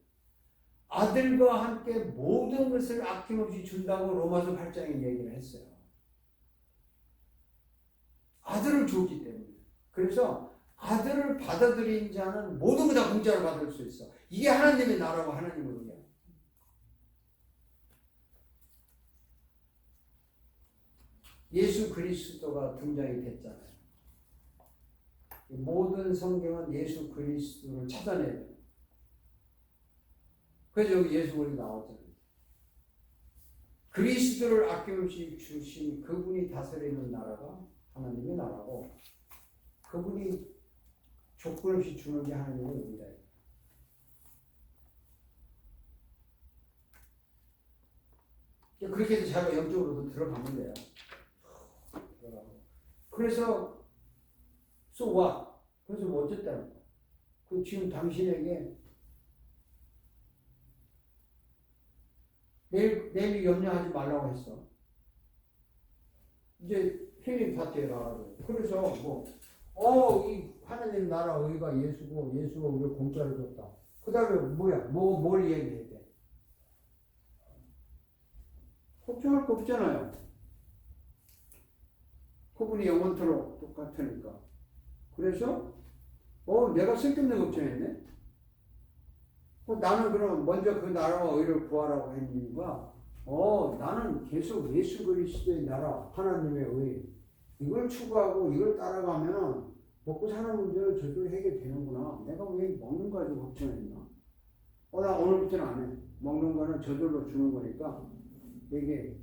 아들과 함께 모든 것을 아낌없이 준다고 로마서 8장에 얘기를 했어요. 아들을 줬기 때문에. 그래서 아들을 받아들인 자는 모든 거 다 공짜로 받을 수 있어. 이게 하나님의 나라고 하나님의 의야. 예수 그리스도가 등장이 됐잖아요. 모든 성경은 예수 그리스도를 찾아내야 돼요. 그래서 여기 예수 그리스도 나왔잖아요. 그리스도를 아낌없이 주신 그분이 다스리는 나라가 하나님의 나라고 그분이 조건 없이 주는 게 하나님의 의다. 그렇게 해서 자기가 영적으로도 들어가면 돼요. 그래서 so what? 그래서 뭐 어쨌다는 거야? 그 지금 당신에게 내일 염려하지 말라고 했어. 이제 힐링 파티에 나가고. 그래서 이 하나님 나라 의가 예수고 예수가 우리를 공짜로 줬다. 그 다음에 뭐야? 뭘 얘기해야 돼? 걱정할 거 없잖아요. 그분이 영원토록 똑같으니까. 그래서 내가 쓸데없는 걱정했네. 나는 그럼 먼저 그 나라와 의를 구하라고 한 이유가 나는 계속 예수 그리스도의 나라 하나님의 의 이걸 추구하고 이걸 따라가면 먹고 사는 문제를 저절로 해결되는구나. 내가 왜 먹는 거 가지고 걱정했나? 나 오늘부터는 안 해. 먹는 거는 저절로 주는 거니까 이게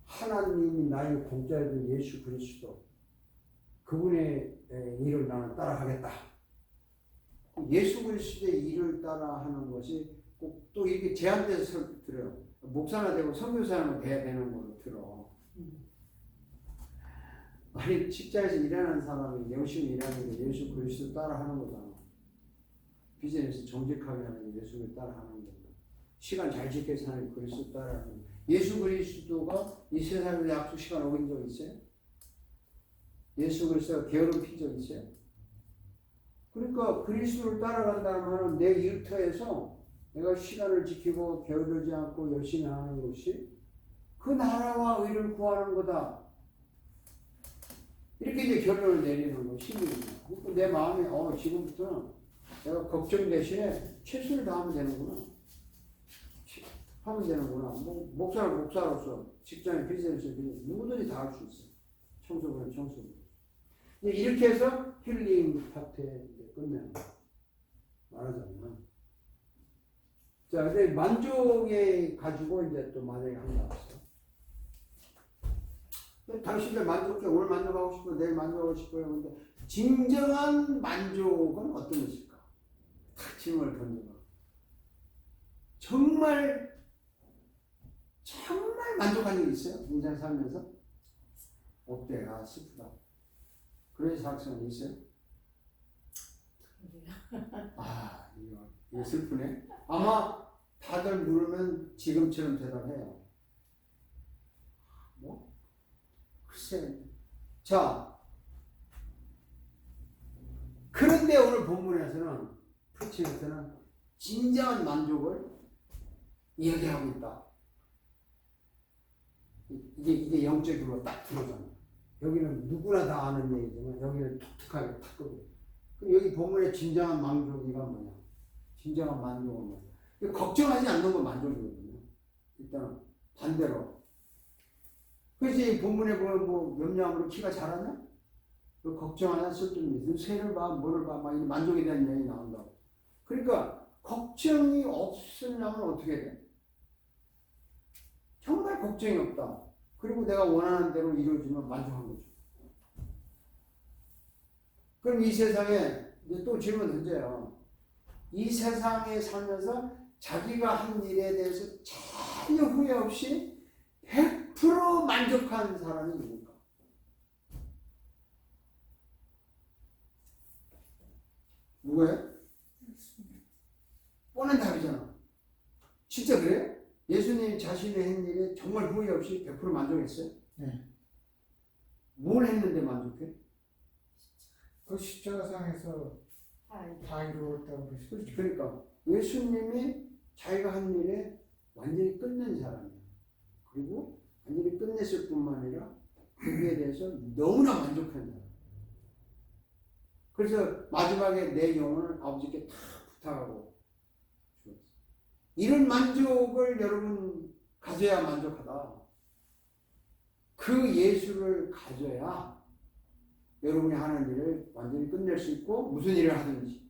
하나님이 나의 공짜로 예수 그리스도 그분의 일을 나는 따라하겠다. 예수 그리스도의 일을 따라하는 것이 꼭 또 이렇게 제한돼서 들어요. 목사나 되고 선교사나 돼야 되는 걸로 들어. 아니 직장에서 일하는 사람이 열심히 일하는 게 예수 그리스도 따라하는 거잖아. 비즈니스 정직하게 하는 게 예수를 따라하는 거고 시간 잘 지켜서 하는 게 그리스도 따라하는 거. 예수 그리스도가 이 세상에 약속 시간 어긴 적 있어요? 예수 그리스도가 게으름 핀 적 있어요? 그러니까 그리스도를 따라간다면 내 일터에서 내가 시간을 지키고 게으르지 않고 열심히 하는 것이 그 나라와 의를 구하는 거다. 이렇게 이제 결론을 내리는 거 신입니다. 그러니까 내 마음에 지금부터는 내가 걱정 대신에 최선을 다하면 되는구나. 하면 되는구나. 뭐 목사는 목사로서 직장에 비즈니스 누구든지 다 할 수 있어. 청소부는 청소부. 이렇게 해서 힐링 파트에 이제 끝내는 거야. 말하자면. 자, 근데 만족에 가지고 이제 또 만약에 한다 했어. 당신들 만족해. 오늘 만족하고 싶어요. 내일 만족하고 싶어요. 근데 진정한 만족은 어떤 것일까? 탁 질문을 던져봐. 정말 만족한 일 있어요? 인생 살면서? 없대. 아, 슬프다. 그런 사학생은 있어요? 아, 이거 슬프네. 아마 다들 물으면 지금처럼 대답해요. 뭐? 글쎄. 자, 그런데 오늘 본문에서는, 프리칭에서는 진정한 만족을 이야기하고 있다. 이게 영적으로 딱 들어오잖아. 여기는 누구나 다 아는 얘기지만 여기는 독특하게 탁 끄고. 그럼 여기 본문의 진정한 만족이가 뭐냐? 진정한 만족은 뭐냐? 걱정하지 않는 건 만족이거든요. 일단 반대로. 그래서 이 본문에 보면 뭐 염려함으로 키가 자라냐? 걱정하냐? 쓸데없는 새를 봐, 뭐를 봐, 막 이 만족에 대한 얘기 나온다고. 그러니까 걱정이 없으려면 어떻게 돼? 정말 걱정이 없다. 그리고 내가 원하는 대로 이루어지면 만족한 거죠. 그럼 이 세상에 이제 또 질문 던져요. 이 세상에 살면서 자기가 한 일에 대해서 전혀 후회 없이 100% 만족한 사람이 누굴까? 누구예요? 뻔한 답이잖아. 진짜 그래요? 예수님 자신의 한 일에 정말 후회 없이 100% 만족했어요? 네. 뭘 했는데 만족해? 그 십자가상에서 다 이루었다고 그러시죠. 그러니까 예수님이 자기가 한 일에 완전히 끝낸 사람이에요. 그리고 완전히 끝냈을 뿐만 아니라 그에 대해서 너무나 만족한 사람. 그래서 마지막에 내 영혼을 아버지께 다 부탁하고 죽었어요. 이런 만족을 여러분 가져야 만족하다. 그 예수를 가져야 여러분이 하는 일을 완전히 끝낼 수 있고 무슨 일을 하든지.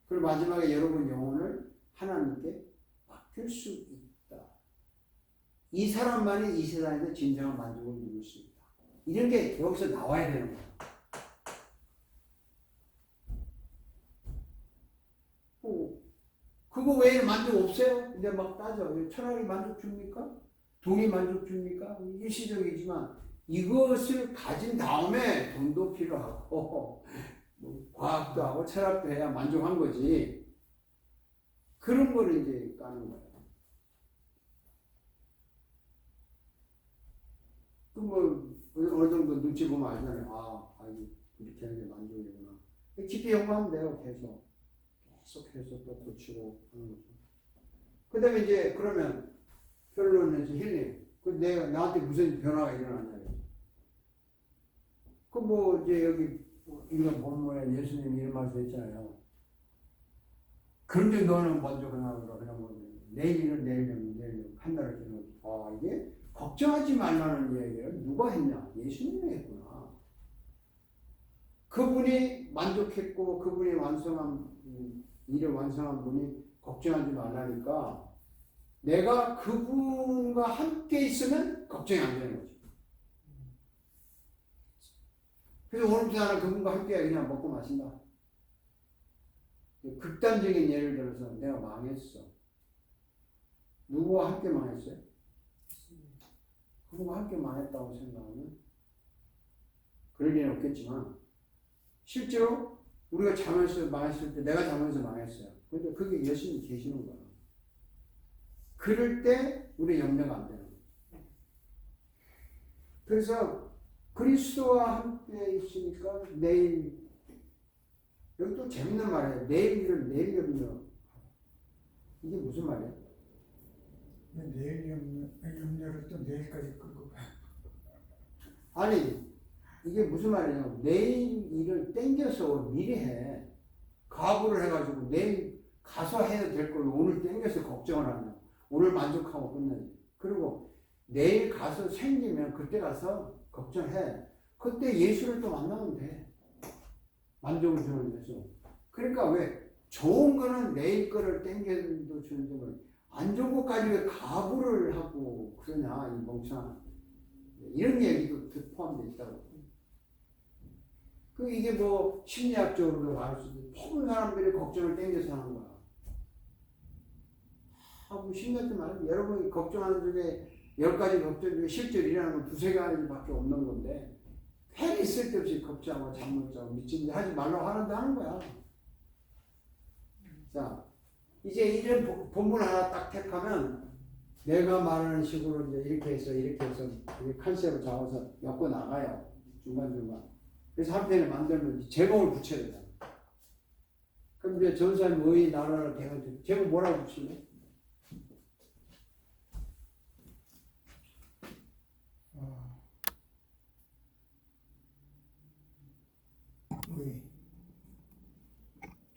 그리고 마지막에 여러분 영혼을 하나님께 맡길 수 있다. 이 사람만이 이 세상에서 진정한 만족을 누릴 수 있다. 이런 게 여기서 나와야 되는 거야. 그거 외에 만족 없어요? 이제 막 따져. 철학이 만족 줍니까? 돈이 만족 줍니까? 일시적이지만 이것을 가진 다음에 돈도 필요하고 뭐 과학도 하고 철학도 해야 만족한 거지. 그런 거를 이제 까는 거예요. 그 뭐 어느 정도 눈치 보면 알잖아요. 이렇게 하는 게 만족이구나. 깊이 연구하면 돼요. 계속해서 또 고치고 하는 거죠. 그 다음에 이제 그러면 결론은 이제 힐링. 내가 나한테 무슨 변화가 일어났냐. 그 뭐 이제 여기 이거 본문에 예수님이 이런 말씀 했잖아요. 그런데 너는 먼저 그냥 내일은 내일 한 달을 지나고 이게 걱정하지 말라는 얘기를 누가 했냐? 예수님이 했구나. 그분이 만족했고 그분이 일을 완성한 분이 걱정하지 말라니까 내가 그분과 함께 있으면 걱정이 안 되는 거지. 그래서 오늘부터 나는 그분과 함께 그냥 먹고 마신다. 극단적인 예를 들어서 내가 망했어. 누구와 함께 망했어요? 그분과 함께 망했다고 생각하면 그럴 일은 없겠지만 실제로 우리가 잘못해서 망했을 때 내가 잘못해서 망했어요. 근데 그게 예수님이 계시는 거야. 그럴 때 우리 염려가 안 되는 거야. 그래서 그리스도와 함께 있으니까 내일 여기 또 재밌는 말이에요. 내일 일을 내일 염려. 이게 무슨 말이에요? 내일 염려를 또 내일까지 끌고 가. 아니 이게 무슨 말이에요? 내일 일을 땡겨서 미리 해. 각오를 해가지고 내일 가서 해야 될 걸 오늘 땡겨서 걱정을 하냐. 오늘 만족하고 끝나지. 그리고 내일 가서 생기면 그때 가서 걱정해. 그때 예수를 또 만나면 돼. 만족을 주는 예수. 그러니까 왜 좋은 거는 내일 거를 땡겨도 주는데 안 좋은 것까지 왜 가부를 하고 그러냐 이 멍청한 이런 얘기도 포함되어 있다고. 그 이게 뭐 심리학적으로도 말할 수 있는 모든 사람들이 걱정을 땡겨서 하는 거야. 뭐 심리학도 말하면 여러분이 걱정하는 중에 10가지 걱정 중에 실제로 일어나는 건 2-3가지밖에 없는 건데 괜히 쓸데없이 걱정하고 잠 못 자고 미친 듯 하지 말라고 하는데 하는 거야. 자, 이제 이런 본문 하나 딱 택하면 내가 말하는 식으로 이제 이렇게 해서 이렇게 컨셉을 잡아서 엮고 나가요. 중간중간. 그래서 한 편을 만들면 제목을 붙여야 되잖아. 그럼 이제 전사님 의 나라를 대가지고 제목 뭐라고 붙이래?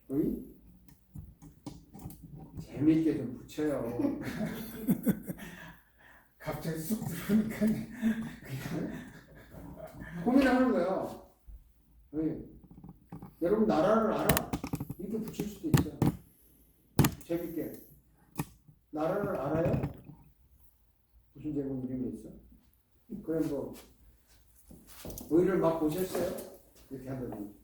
의? 재미있게 좀 붙여요. 갑자기 쑥 들어오니까 그냥 고민하는 거야. 왜? 여러분 나라를 알아? 이렇게 붙일 수도 있어. 재밌게. 나라를 알아요? 무슨 제목 이름이 있어? 그럼 뭐 의를 막 보셨어요? 이렇게 하더니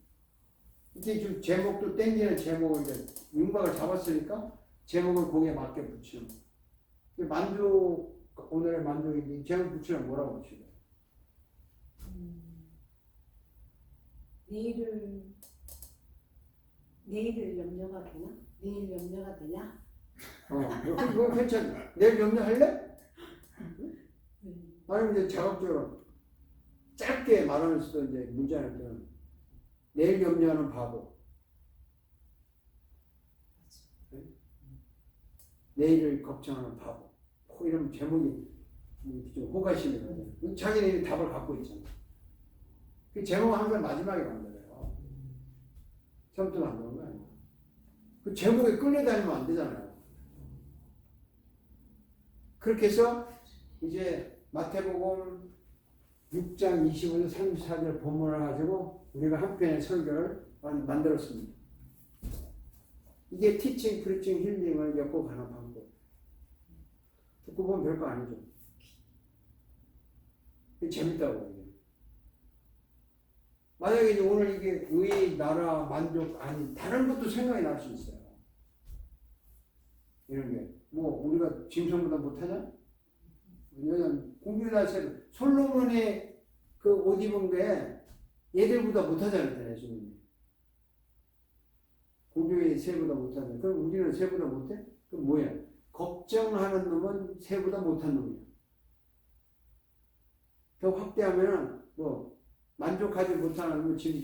이제 좀 제목도 땡기는 제목을 이제 윤곽을 잡았으니까 제목을 거기에 맞게 붙이는. 만족 오늘의 만족인데 제목 붙이면 뭐라고 붙이래? 내일을 염려가 되나? 내일 염려가 되냐? 그거 괜찮아. 내일 염려할래? 아니면 이제 자극적으로 짧게 말하면서도 이제 문제할 때는 내일 염려하는 바보. 네? 내일을 걱정하는 바보. 이런 제목이 좀 호가심이거든요. 자기네 답을 갖고 있잖아. 그 제목 항상 마지막에 만들어요. 처음부터 만드는 거 아니야. 그 제목에 끌려다니면 안 되잖아요. 그렇게 해서 이제 마태복음 6장 25절 34절 본문을 가지고 우리가 한 편의 설교를 만들었습니다. 이게 티칭, 프리칭, 힐링을 엮고 가는 방법. 듣고 보면 별거 아니죠. 재밌다고. 이게. 만약에 이제 오늘 이게 의, 나라, 만족, 아니 다른 것도 생각이 날 수 있어요. 이런 게. 뭐 우리가 짐승보다 못하냐? 왜냐면 공주나 솔로몬의 그 옷 입은 게 얘들보다 못하잖아요. 예수님이. 공주의 새보다 못하잖아요. 그럼 우리는 새보다 못해? 그럼 뭐야? 걱정하는 놈은 새보다 못한 놈이야. 더 확대하면 뭐 만족하지 못하는 놈은 지금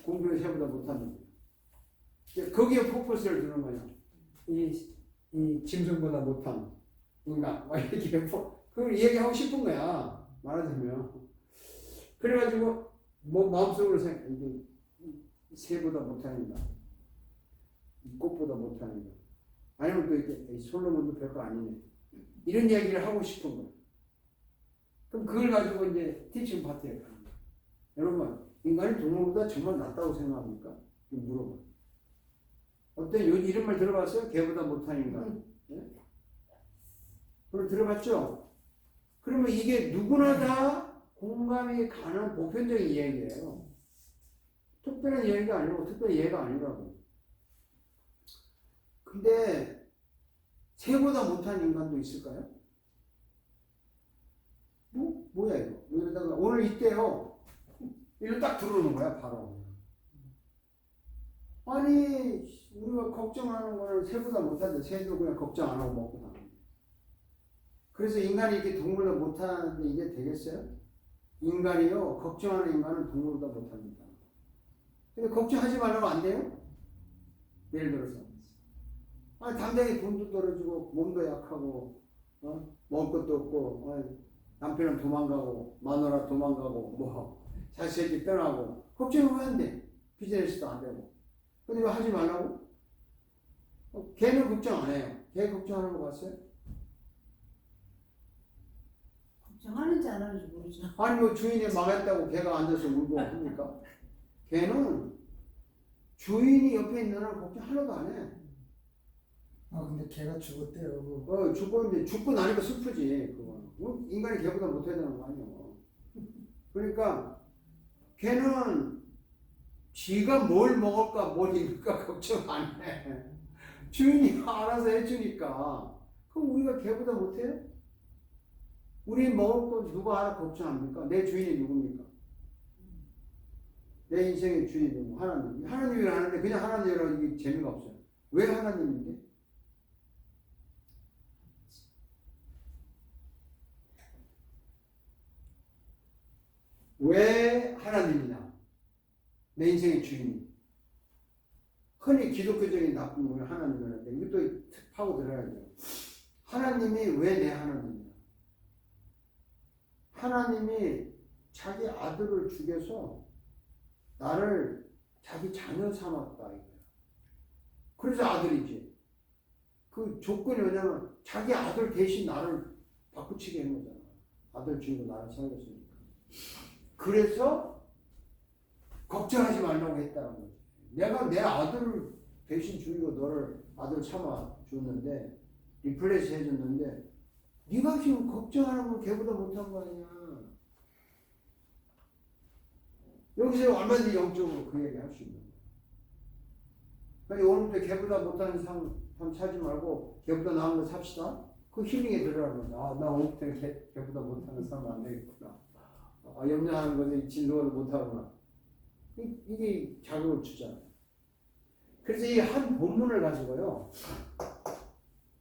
공주의 새보다 못한 놈이야. 거기에 포커스를 두는 거야. 이 짐승보다 못한 인간. 막 이렇게 그걸 얘기하고 싶은 거야. 말하자면. 그래가지고 뭐 마음속으로 생각. 이게 새보다 못한 인간. 꽃보다 못한 인간. 아니면 또 이렇게 솔로몬도 별거 아니네. 이런 이야기를 하고 싶은 거야. 그럼 그걸 가지고 이제 티칭 파트에 가는 거야. 여러분, 인간이 동물보다 정말 낫다고 생각합니까? 물어봐. 어때? 요 이런 말 들어봤어요? 개보다 못한 인간. 네? 그걸 들어봤죠? 그러면 이게 누구나 다 공감이 가는 보편적인 이야기예요. 특별한 이야기가 아니고 특별한 이해가 아니라고. 근데 새보다 못한 인간도 있을까요? 뭐야 이거? 이러다가 오늘 이때요. 이거 딱 들어오는 거야 바로. 아니 우리가 걱정하는 거는 새보다 못한데 새도 그냥 걱정 안 하고 먹고 사는. 그래서 인간이 이렇게 동물보다 못하는데 이게 되겠어요? 인간이요 걱정하는 인간은 동물보다 못합니다. 근데 걱정하지 말라고 안 돼요? 예를 들어서 당장에 돈도 떨어지고 몸도 약하고 먹을 것도 없고 남편은 도망가고 마누라 도망가고 뭐 자식이 떠나고 걱정을 왜 안 돼? 비즈니스도 안 되고. 근데 왜 하지 말라고? 걔는 걱정 안 해요. 걔 걱정하는 거 봤어요? 걱정하는지 안 하는지 모르죠. 아니 뭐 주인이 망했다고 걔가 앉아서 울고 합니까? 걔는 주인이 옆에 있는 한 걱정 하나도 안 해. 아 근데 걔가 죽었대요. 그거. 죽고 나니까 슬프지. 그거. 인간이 걔보다 못해야 되는 거 아니야. 그러니까 걔는 지가 뭘 먹을까 뭘 입을까 걱정 안 해. 주인이 알아서 해주니까. 그럼 우리가 걔보다 못해요? 우리 먹을 거 누가 알아 걱정합니까? 내 주인이 누굽니까? 내 인생의 주인이 누구? 하나님. 하나님이라 하는데 그냥 하나님이라고 이게 재미가 없어요. 왜 하나님인데? 왜 하나님이냐? 내 인생의 주인이. 흔히 기독교적인 나쁜 놈이 하나님이라는데 이것도 파고 들어야 돼요. 하나님이 왜 내 하나님이냐? 하나님이 자기 아들을 죽여서 나를 자기 자녀 삼았다 이거야. 그래서 아들이지. 그 조건이 뭐냐면 자기 아들 대신 나를 바꾸치게 한 거잖아. 아들 죽이고 나를 살렸으니까. 그래서 걱정하지 말라고 했다는 거지. 내가 내 아들을 대신 죽이고 너를 아들 삼아 줬는데 리플레이스 해줬는데 네가 지금 걱정하는 건 걔보다 못한 거 아니야. 여기서 얼마든지 영적으로 그 얘기 할 수 있는 거야. 그러니까 오늘부터 걔보다 못하는 삶 찾지 말고 걔보다 나은 거 삽시다. 그 힐링에 들어가는 거야. 나 오늘부터 걔보다 못하는 삶 안 되겠구나. 염려하는 것에 진도를 못하구나. 이게 자극을 주잖아요. 그래서 이 한 본문을 가지고요.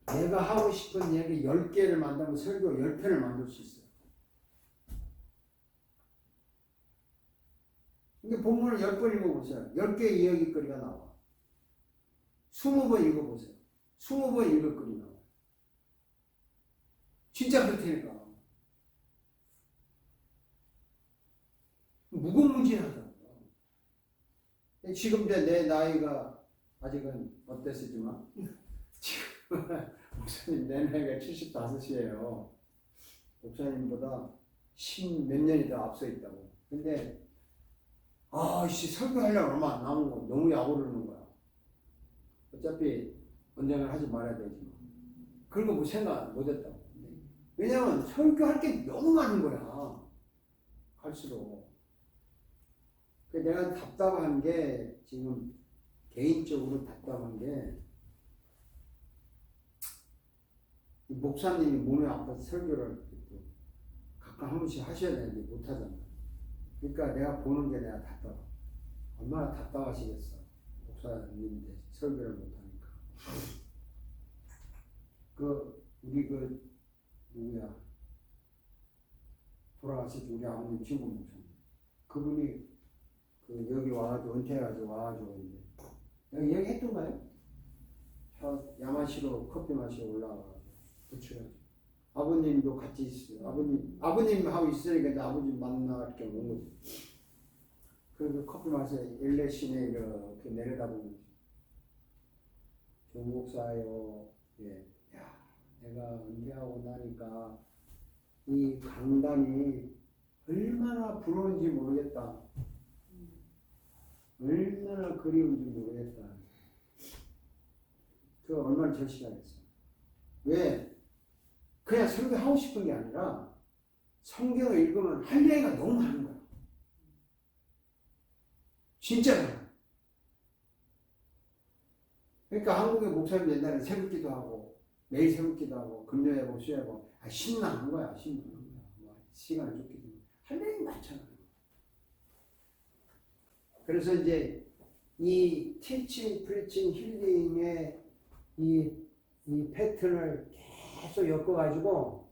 내가 하고 싶은 얘기 10개를 만들면 설교 10편을 만들 수 있어요. 근데 본문을 10번 읽어보세요. 10개의 이야기거리가 나와. 20번 읽어보세요. 20번 읽을 거리 나와. 진짜 그렇다니까. 무궁무진하다고요. 지금 이제 내 나이가 아직은 어땠었지만 지금 목사님 내 나이가 75이에요. 목사님보다 10 몇 년이 더 앞서 있다고. 근데 설교하려면 얼마 안 남은 거 너무 약오르는 거야. 어차피 언젠가 하지 말아야 되지만 그런 거 뭐 생각 못 했다고. 왜냐면 설교할 게 너무 많은 거야. 갈수록. 내가 답답한 게 지금 개인적으로 답답한 게 목사님이 몸이 아파서 설교를 가끔 한 번씩 하셔야 되는데 못 하잖아. 그러니까 내가 보는 게 내가 답답해. 얼마나 답답하시겠어. 목사님인데 설교를 못 하니까. 우리 누구야? 돌아가신 우리 아버님 친구 목사님. 그분이 여기 와가지고 은퇴해가지고 와가지고 이제 여기 얘기했던가요? 저 야마시로 커피 마시러 올라와가지고 부추가지고 아버님도 같이 있어요. 아버님하고 있으니까 이제 아버님 만나 이렇게 온 거지. 그래서 커피 마시러 일레 시내 이렇게 내려다보면 정 목사요. 예. 야, 내가 은퇴하고 나니까 이 강단이 얼마나 부러운지 모르겠다. 얼마나 그리운지 모르겠다. 얼마나 절실하겠어. 왜? 그냥 설교하고 싶은 게 아니라 성경을 읽으면 할 얘기가 너무 많은 거야. 진짜 많아. 그러니까 한국의 목사님 옛날에 새벽기도 하고 매일 새벽기도 하고 금요일하고 수요일하고 신나는 거야. 신나는 거야. 시간을 쫓기 때문에 할 얘기 많잖아요. 그래서 이제 이 티칭, 프리칭, 힐링의 이 패턴을 계속 엮어가지고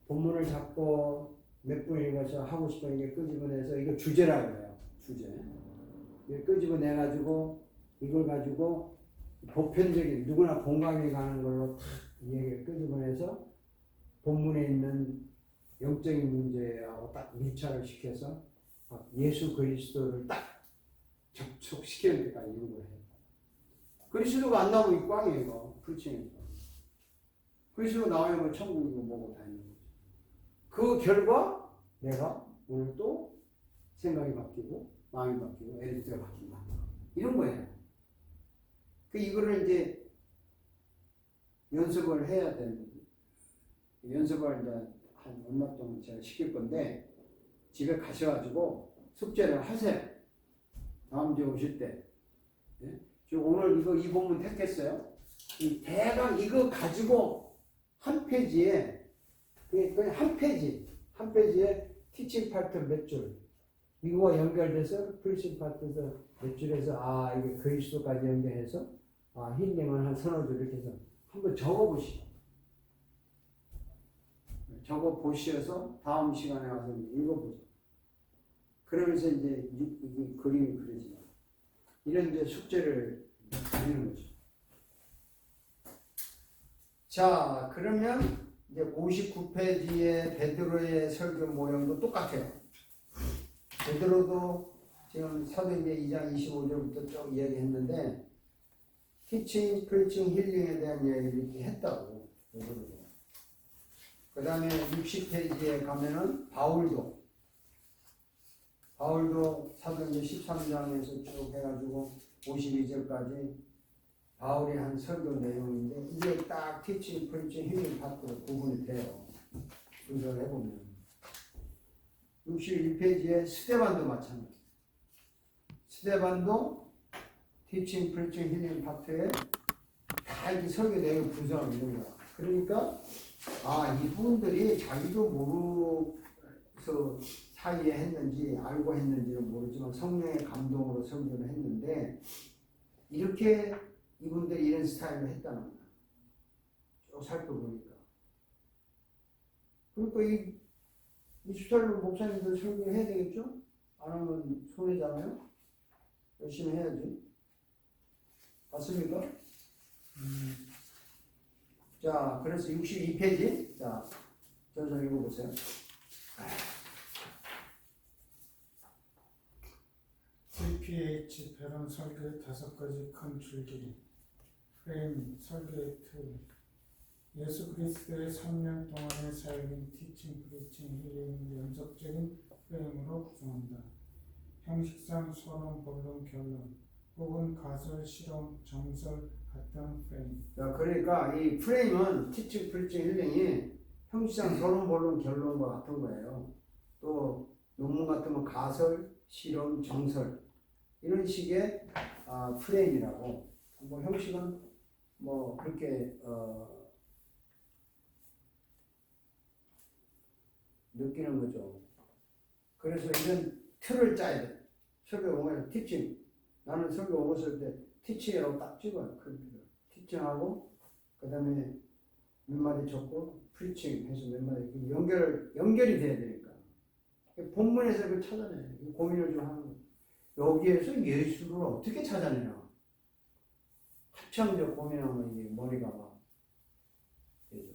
본문을 잡고 몇 분 읽어서 하고 싶은 게 끄집어내서 이거 주제라고 해요. 주제. 이걸 끄집어내가지고 이걸 가지고 보편적인 누구나 공감이 가는 걸로 탁 얘기를 끄집어내서 본문에 있는 영적인 문제하고 딱 밀착을 시켜서 예수 그리스도를 딱 접촉시키는 데까지 연구를 해요. 그리스도가 안 나오면 이 꽝이에요. 그렇지. 그리스도 나오면 천국이고 뭐고 다 있는 거지. 그 결과 내가 오늘 또 생각이 바뀌고 마음이 바뀌고 에디트가 바뀐다. 이런 거예요. 이거를 이제 연습을 해야 되는 거죠. 연습을 이제 한 얼마 동안 제가 시킬 건데 집에 가셔가지고 숙제를 하세요. 다음 주에 오실 때. 예? 지금 오늘 이 본문 택했어요. 대강 이거 가지고 한 페이지에 그냥 한 페이지에 티칭 파트 몇 줄, 이거와 연결돼서 프리칭 파트에서 몇 줄에서 이게 그리스도까지 연결해서 힐링은 한 서너 줄 이렇게 해서 한번 적어보시오. 적어보셔서 다음 시간에 와서 읽어보죠. 그러면서 이제 이게 그림이 그려지죠. 이런 데 숙제를 드리는 거죠. 자, 그러면 이제 59페이지의 베드로의 설교 모형도 똑같아요. 베드로도 지금 사도행전 2장 25절부터 쭉 이야기했는데 티칭, 프리칭, 힐링에 대한 이야기를 이렇게 했다고. 베드로도. 그 다음에 60페이지에 가면은 바울도 사도행전 13장에서 쭉 해가지고 52절까지 바울이 한 설교 내용인데 이게 딱 티칭, 프리칭, 힐링 파트로 구분이 돼요. 분석을 해보면 61페이지에 스데반도 마찬가지. 스데반도 티칭, 프리칭, 힐링 파트에 다 이렇게 설교 내용 분석을 있는 거야. 그러니까 이분들이 자기도 모르서 사이에 했는지 알고 했는지는 모르지만 성령의 감동으로 설교를 했는데 이렇게 이분들이 이런 스타일을 했다는 거야. 쭉 살펴보니까. 그러니까 이 스타일로 목사님들 설교를 해야 되겠죠? 안 하면 손해잖아요? 열심히 해야지. 맞습니까? 자, 그래서 62페이지. 자, 저서 읽어보세요. TPH 배론 설교의 5가지 큰 줄기, 프레임, 설교의 틀, 예수 그리스도의 3년 동안의 사역인 티칭, 프리칭, 힐링을 연속적인 프레임으로 구성한다. 형식상 서론, 본론, 결론, 혹은 가설, 실험, 정설 같은 프레임. 자, 그러니까 이 프레임은 티칭, 프리칭, 힐링이 형식상 서론, 본론, 결론과 같은 거예요. 또 논문 같으면 가설, 실험, 정설 이런 식의 프레임이라고. 뭐 형식은 뭐 그렇게 느끼는 거죠. 그래서 이런 틀을 짜야 돼. 설교 오면 티칭. 나는 설교 오었을 때 티칭이라고 딱 찍어요. 티칭하고 그 다음에 몇 마디 적고 프리칭 해서 몇 마디 연결이 돼야 되니까. 본문에서 그걸 찾아내. 고민을 좀 하는 거예요. 여기에서 예수를 어떻게 찾아내나. 한참 저 고민하면 이게 머리가 막 되죠.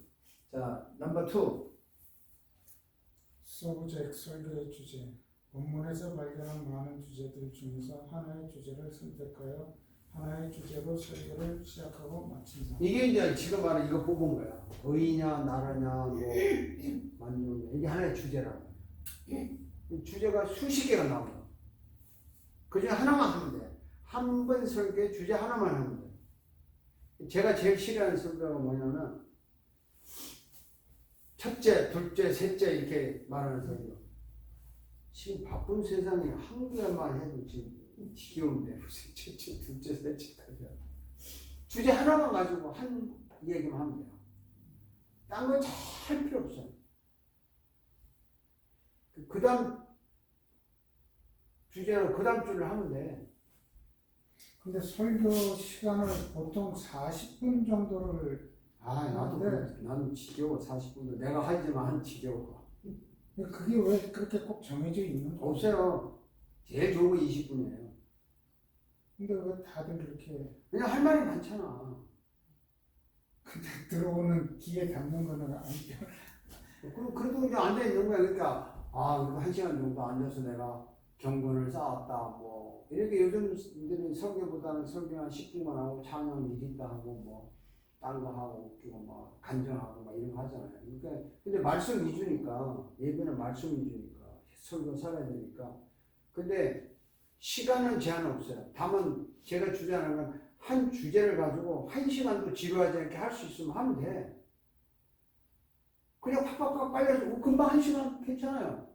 자, 넘버 2. 서브젝트 설교의 주제. 본문에서 발견한 많은 주제들 중에서 하나의 주제를 선택하여 하나의 주제로 설교를 시작하고 마친다. 이게 이제 지금 말한 이거 뽑은 거야. 의냐, 나라냐, 뭐 만주냐. 이게 하나의 주제라고. 주제가 수십 개가 나와요. 그 중에 하나만 하면 돼. 한 번 설교에 주제 하나만 하면 돼. 제가 제일 싫어하는 설교가 뭐냐면 첫째, 둘째, 셋째 이렇게 말하는 설교. 지금 바쁜 세상에 한 개만 해도 지금 지겨운데 무슨 첫째, 둘째, 셋째까지. 주제 하나만 가지고 한 얘기만 하면 돼요. 딴 거 잘 필요 없어요. 그 다음 주제는 그 다음 주를 하면 돼. 근데 설교 시간을 보통 40분 정도를 나도 그래. 나는 지겨워. 40분도 내가 하지만 한 지겨워. 그게 왜 그렇게 꼭 정해져 있는 거야? 없어요. 제일 좋은 거 20분이에요. 근데 왜 다들 이렇게 그냥 할 말이 많잖아. 근데 들어오는 귀에 담는 거는 아니죠. 그럼 그래도 그냥 앉아 있는 거야. 그러니까 그리고 1시간 정도 앉아서 내가 경건을 쌓았다. 뭐 이렇게 요즘들은 설교보다는 설교 한 10분만 하고 찬양 1있다 하고 뭐 딴 거 하고 웃기고 막 간증하고 막 이런 거 하잖아요. 그러니까 근데 말씀 위주니까 예배는 말씀 위주니까 설교 살아야 되니까. 근데 시간은 제한 없어요. 다만 제가 주장하는 건 한 주제를 가지고 1시간도 지루하지 않게 할 수 있으면 하면 돼. 그냥 팍팍팍 빨리 해서 금방 1시간 괜찮아요.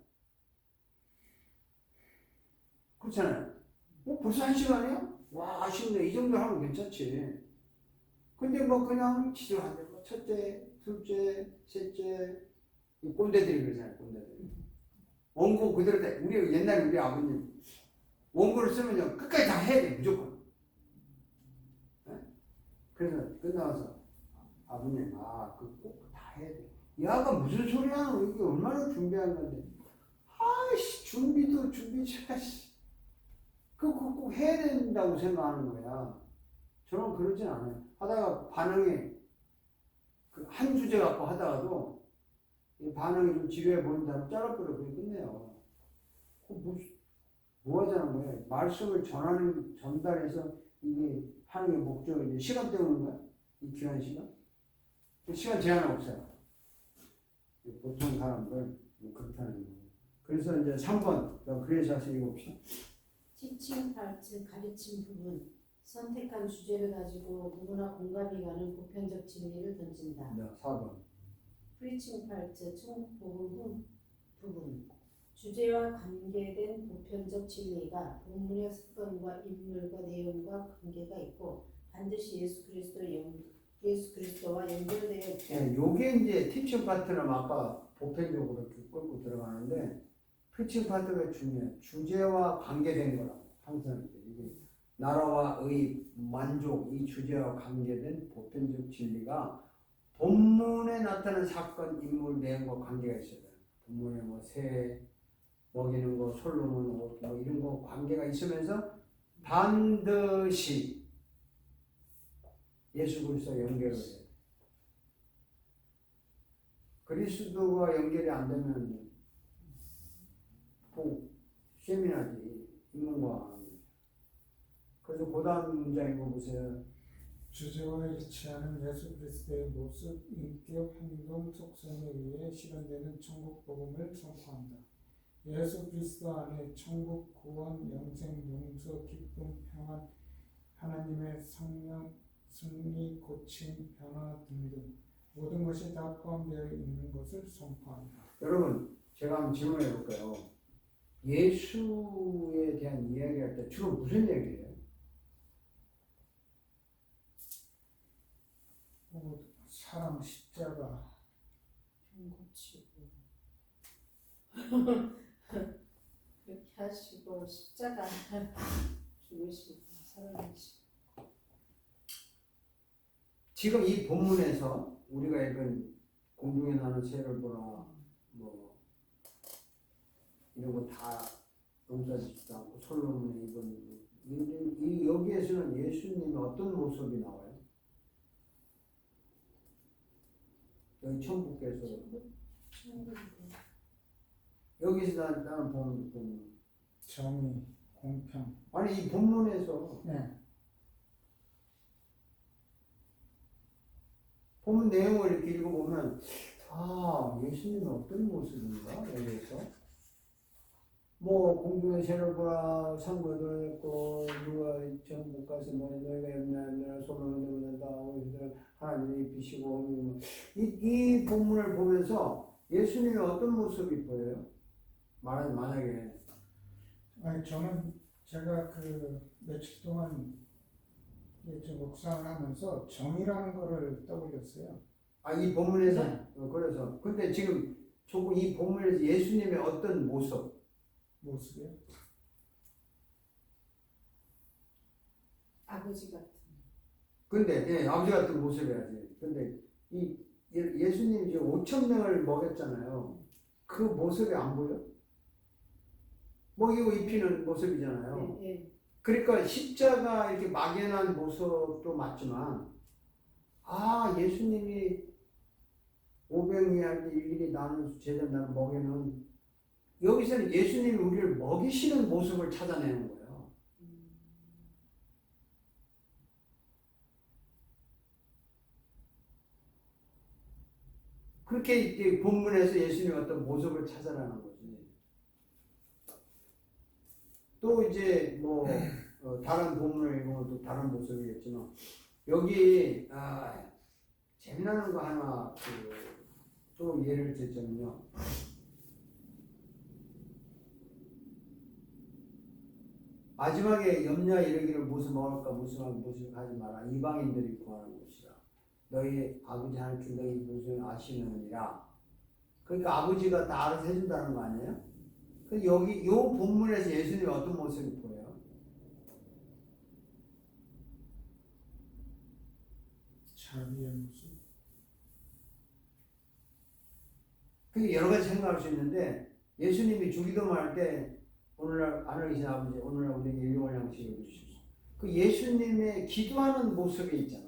그렇잖아요. 벌써 1시간이야? 와, 아쉽네. 이 정도 하면 괜찮지. 근데 뭐 그냥 지루한데 뭐 첫째, 둘째, 셋째 이 꼰대들이 그러잖아요. 꼰대들이. 원고 그대로 돼. 옛날에 우리 아버님 원고를 쓰면요 끝까지 다 해야 돼 무조건. 네? 그래서 끝나서 아버님 그 꼭 다 해야 돼. 야가 무슨 소리야? 이게 얼마나 준비한 건데. 아이씨 준비도 준비지. 그거 꼭 해야 된다고 생각하는 거야. 저는 그러진 않아요. 하다가 반응이 한 주제 갖고 하다가도 이 반응이 좀 지루해 보인다면 잘라버려 그냥 끝내요. 뭐 하자는 거예요? 말씀을 전달해서 이게 하는 게 목적인데 시간 때우는 거야? 이 귀한 시간? 시간 제한 없어요. 보통 사람들 뭐 그렇다는 거예요. 그래서 이제 3번 그래서 다시 읽어봅시다. 티칭 파트 가르침 부분 선택한 주제를 가지고 누구나 공감이 가는 보편적 진리를 던진다. 네, 4번. 프리칭 파트 천국 복음 부분 주제와 관계된 보편적 진리가 본문의 사건과 인물과 내용과 관계가 있고 반드시 예수 그리스도와 연결되어 있다. 네, 요게 이제 티칭 파트는 아까 보편적으로 이렇게 끌고 들어가는데 티칭 파트가 중요해요. 주제와 관계된 거라고 항상 이게 나라와 의 만족 이 주제와 관계된 보편적 진리가 본문에 나타난 사건, 인물, 내용과 관계가 있어야 돼요. 본문에 뭐 새 먹이는 거, 솔로몬 옷, 뭐 이런 거 관계가 있으면서 반드시 예수 그리스도와 연결을 해요. 그리스도와 연결이 안 되면 세미나지 인문과. 그래서 고단 문장 읽어보세요. 주제와 일치하는 예수 그리스도의 모습, 인격, 행동, 속성에 의해 실현되는 천국 복음을 선포한다. 예수 그리스도 안에 천국, 구원, 영생, 용서, 기쁨, 평안, 하나님의 성령, 승리, 고침, 변화 등등 모든 것이 다 포함되어 있는 것을 선포한다. 여러분 제가 한번 질문해 볼까요? 예수에 대한 이야기할 때 주로 무슨 얘기예요? 사랑, 십자가, 병 고치고 그렇게 하시고 십자가 죽으시고 살아나시고. 지금 이 본문에서 우리가 읽은 공중에 나는 새를 보라 뭐 이런 거 다 용서하지도 않고 솔로몬의 입은 이 여기에서는 예수님의 어떤 모습이 나와요? 여기 천국에서 여기서 나는 보면 정의, 공평. 아니 이 본문에서 네. 본문 내용을 이렇게 읽어보면 예수님은 어떤 모습인가 여기에서 뭐 공중의 새를 보라 상고도 했고 누가 전국 가서 뭐 너희가 염려하면 소망을 내는다 하나님이 비시고 이 본문을 보면서 예수님의 어떤 모습이 보여요? 만약에 아니 저는 제가 그 며칠 동안 좀 묵상을 하면서 정의라는 거를 떠올렸어요. 이 본문에서? 네. 그래서 근데 지금 조금 이 본문에서 예수님의 어떤 모습이요? 아버지 같은. 근데 아버지 같은 모습이야지. 근데 이 예수님이 지금 5,000명을 먹였잖아요. 그 모습이 안 보여? 먹이고 입히는 모습이잖아요. 네. 그러니까 십자가 이렇게 막연한 모습도 맞지만 예수님이 오병이할 때 일일이 나는 제자 나는 먹이는 여기서는 예수님이 우리를 먹이시는 모습을 찾아내는 거예요. 그렇게 이제 본문에서 예수님의 어떤 모습을 찾아라는 거지. 또 이제 뭐 다른 본문을 읽으면 또 다른 모습이겠지만 여기 재미나는 거 하나 또 예를 들자면요. 마지막에 염려 이르기를 무슨 먹을까 무슨 하지 마라. 이방인들이 구하는 것이라. 너희 아버지 하나님 너희 무슨 아시느니라. 그러니까 아버지가 다 알아서 해준다는 거 아니에요? 그 여기 요 본문에서 예수님이 어떤 모습이 보여요? 자비의 모습. 그 여러 가지 생각할 수 있는데 예수님이 주기도문할 때 오늘날 하늘 계신 아버지 오늘날 우리에게 일용할 양식을 주십시오. 그 예수님의 기도하는 모습이 있잖아.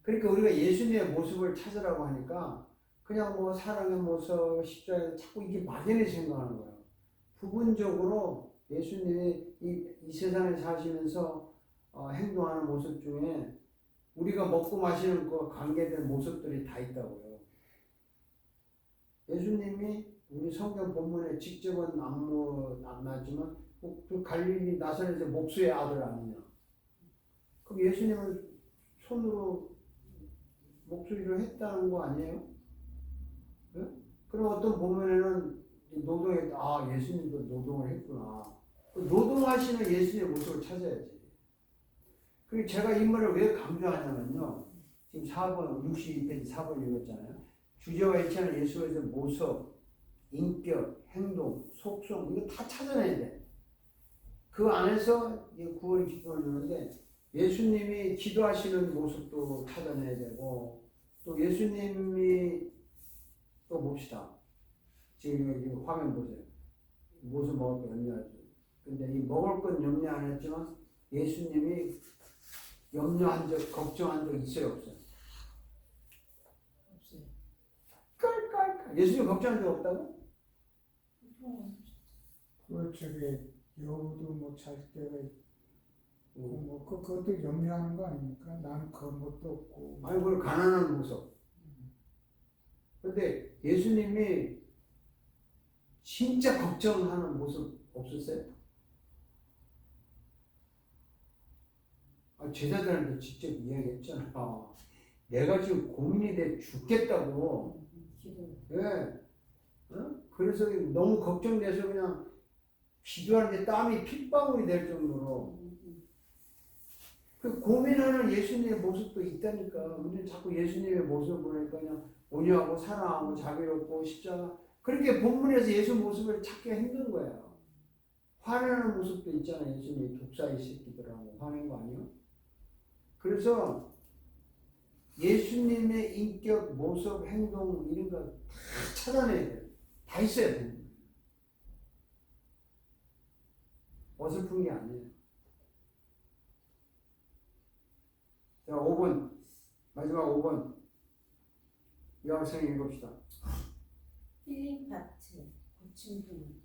그러니까 우리가 예수님의 모습을 찾으라고 하니까 그냥 뭐 사랑의 모습, 십자가에 자꾸 이게 막연히 생각하는 거예요. 부분적으로 예수님이 이 세상에 사시면서 행동하는 모습 중에 우리가 먹고 마시는 것과 관계된 모습들이 다 있다고요. 예수님이 우리 성경 본문에 직접은 안 나지만 그 갈릴리 나사렛의 목수의 아들 아니냐. 그럼 예수님은 손으로 목수 일을 했다는 거 아니에요? 네? 그럼 어떤 본문에는 예수님도 노동을 했구나. 그 노동하시는 예수님의 모습을 찾아야지. 그리고 제가 이 말을 왜 강조하냐면요. 지금 4번, 62페이지 4번 읽었잖아요. 주제와 일치하는 예수의 모습, 인격, 행동, 속성, 이거 다 찾아내야 돼. 그 안에서 구원의 기쁨을 누는데 예수님이 기도하시는 모습도 찾아내야 되고 또 예수님이 또 봅시다. 지금 여기 화면 보세요. 무엇을 먹을 거 염려하지. 근데 이 먹을 건 염려 안 했지만 예수님이 염려한 적, 걱정한 적 있어요, 없어요? 없어요. 깔깔깔. 예수님 걱정한 적 없다고? 그 저기 여우도 뭐 잘 때가 있고 뭐 그것도 염려하는 거 아닙니까? 나는 그런 것도 없고. 아니 그걸 가난한 모습. 근데 예수님이 진짜 걱정하는 모습 없었어요? 제자들한테 직접 이야기했잖아. 내가 지금 고민이 돼 죽겠다고. 왜? 그래서 너무 걱정돼서 그냥 기도하는데 땀이 핏방울이 될 정도로 그 고민하는 예수님의 모습도 있다니까. 우리는 자꾸 예수님의 모습을 보니까 그냥 온유하고 사랑하고 자비롭고 십자가 그렇게 본문에서 예수 모습을 찾기가 힘든 거예요. 화내는 모습도 있잖아요. 예수님이 독사의 새끼들하고 화낸 거 아니에요? 그래서 예수님의 인격, 모습, 행동 이런 거 다 찾아내야 돼요. 다 있어야 돼요. 어설픈 게 아니에요. 자, 5번. 마지막 5번. 여학생 읽읍시다. 힐링 파트, 고침 부분.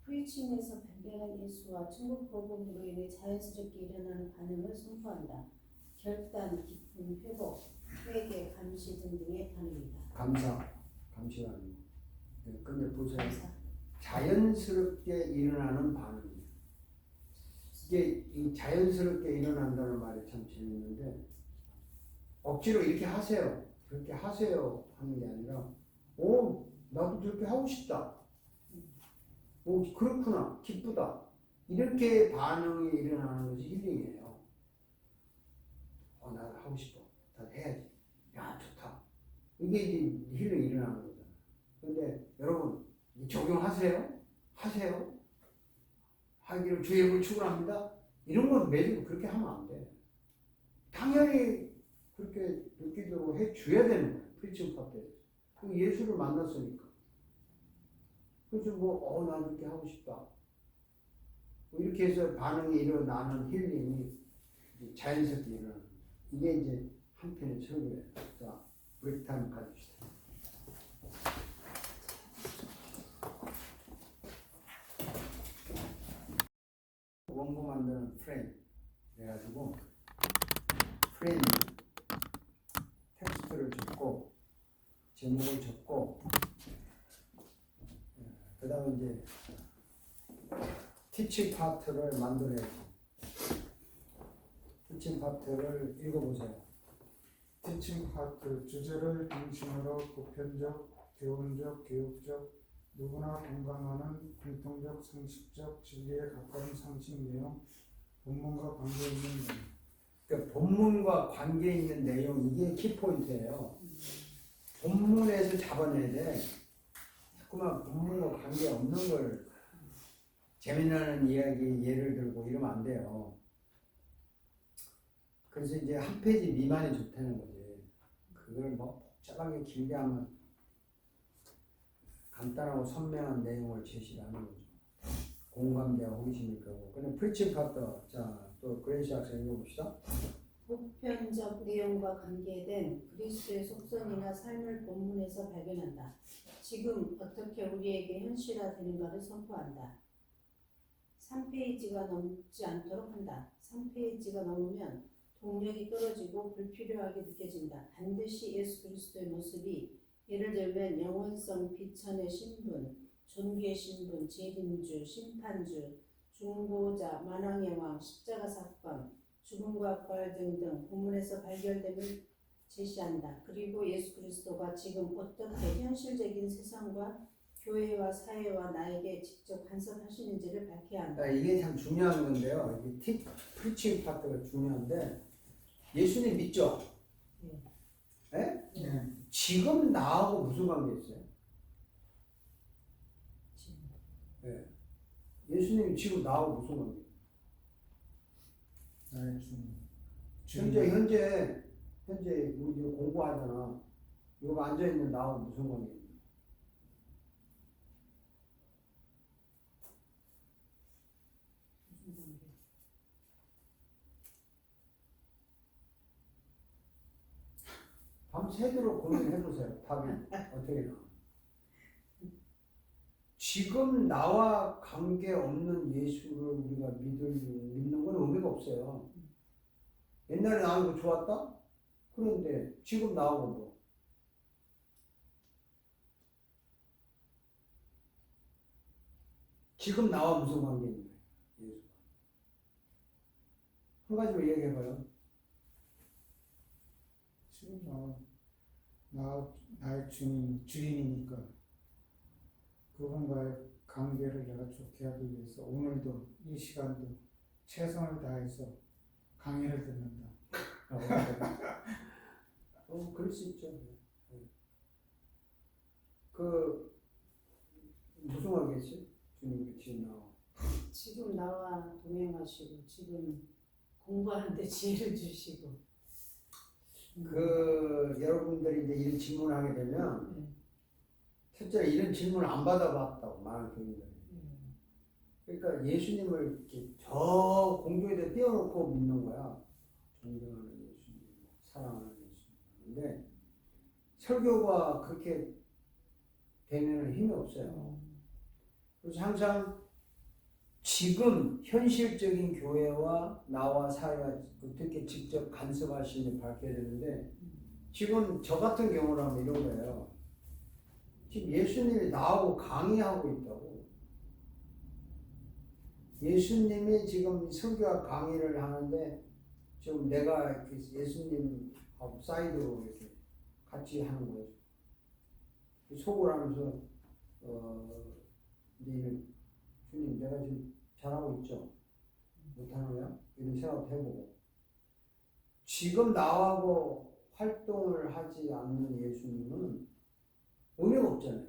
프리칭에서 변변한 예수와 천국 복음으로 인해 자연스럽게 일어나는 반응을 선포한다. 결단, 기쁨, 회복, 회개, 감시 등등의 반응이다. 감시가 아니고. 근데 보세요. 감사. 자연스럽게 일어나는 반응이에요. 이게 이 자연스럽게 일어난다는 말이 참 재밌는데 억지로 이렇게 하세요. 그렇게 하세요 하는 게 아니라 나도 저렇게 하고 싶다. 그렇구나. 기쁘다. 이렇게 반응이 일어나는 것이 힐링이에요. 나도 하고 싶어. 나도 해야지. 야, 좋다. 이게 이제 힐링이 일어나는 거잖아요. 근데 여러분, 적용하세요? 하세요? 하기를 주의 이름으로 축원합니다. 이런 건 매일 그렇게 하면 안 돼. 당연히 그렇게 느끼도록 해줘야 되는 거예요. 프리칭 파트에서. 예수를 만났으니까. 그래서 나 이렇게 하고 싶다. 이렇게 해서 반응이 일어나는 힐링이 자연스럽게 일어나는 거예요. 이게 이제 한편의 설교예요. 자, 브레이크 타임 가집시다. 원고 만드는 프레임 해가지고 프레임 텍스트를 줬고 제목을 적고 그 다음에 이제 티칭 파트를 만들어야지. 티칭 파트를 읽어보세요. 티칭 파트 주제를 중심으로 보편적, 교훈적, 교육적, 누구나 공감하는 공통적, 상식적, 진리에 가까운 상식 내용, 본문과 관계 있는 내용. 그러니까 본문과 관계 있는 내용 이게 키포인트예요. 본문에서 잡아내야 돼. 자꾸만 본문과 관계 없는 걸 재미나는 이야기 예를 들고 이러면 안 돼요. 그래서 이제 한 페이지 미만이 좋다는 거지. 그걸 뭐 복잡하게 길게 하면 간단하고 선명한 내용을 제시하는 거죠. 공감대와 호기심일 거고. 근데 프리칭 파트, 자, 또 그레이시 학생 읽어봅시다. 보편적 내용과 관계된 그리스도의 속성이나 삶을 본문에서 발견한다. 지금 어떻게 우리에게 현실화되는가를 선포한다. 3페이지가 넘지 않도록 한다. 3페이지가 넘으면 동력이 떨어지고 불필요하게 느껴진다. 반드시 예수 그리스도의 모습이 예를 들면 영원성 비천의 신분, 존귀의 신분, 재림주, 심판주, 중보자, 만왕의 왕, 십자가 사건, 죽음과 부활 등등 본문에서 발견됨을 제시한다. 그리고 예수 그리스도가 지금 어떻게 현실적인 세상과 교회와 사회와 나에게 직접 간섭하시는지를 밝혀야 한다. 이게 참 중요한 건데요. 이게 프리칭 파트가 중요한데 예수님 믿죠? 예? 네. 지금 나하고 무슨 관계 있어요? 예. 예수님이 지금 나하고 무슨 관계? 나의 주님. 현재 우리 이거 공부하잖아. 이거 앉아 있는 나하고 무슨 관계? 밤새도록 고민해보세요. 답이 어떻게 나와? 지금 나와 관계없는 예수를 우리가 믿는 건 의미가 없어요. 옛날에 나하고 좋았다? 그런데 지금 나하고 뭐? 지금 나와 무슨 관계 있는 거예요? 예수가. 한 가지로 얘기해봐요. 지금 나의 주인이니까 그분과의 관계를 내가 좋게 하기 위해서 오늘도 이 시간도 최선을 다해서 강의를 듣는다. 그럴 수 있죠. 그 무슨 관계지? 주님이 지금 나와. 지금 나와 동행하시고 지금 공부하는데 지혜를 주시고 여러분들이 이제 이런 질문을 하게 되면 첫째 이런 질문을 안 받아봤다고 많은 교인들이. 그러니까 예수님을 이렇게 저 공중에다 띄워놓고 믿는 거야. 존경하는 예수님, 사랑하는 예수님. 근데 설교가 그렇게 되면 힘이 없어요. 그래서 항상 지금 현실적인 교회와 나와 사회가 어떻게 직접 간섭하시는지 밝혀야 되는데 지금 저 같은 경우라면 이런 거예요. 지금 예수님이 나하고 강의하고 있다고. 예수님이 지금 설교와 강의를 하는데 지금 내가 이렇게 예수님하고 사이드로 이렇게 같이 하는 거죠. 속을 하면서 주님 내가 지금 잘하고 있죠? 못하는 거야? 이런 생각도 해보고 지금 나하고 활동을 하지 않는 예수님은 의미가 없잖아요.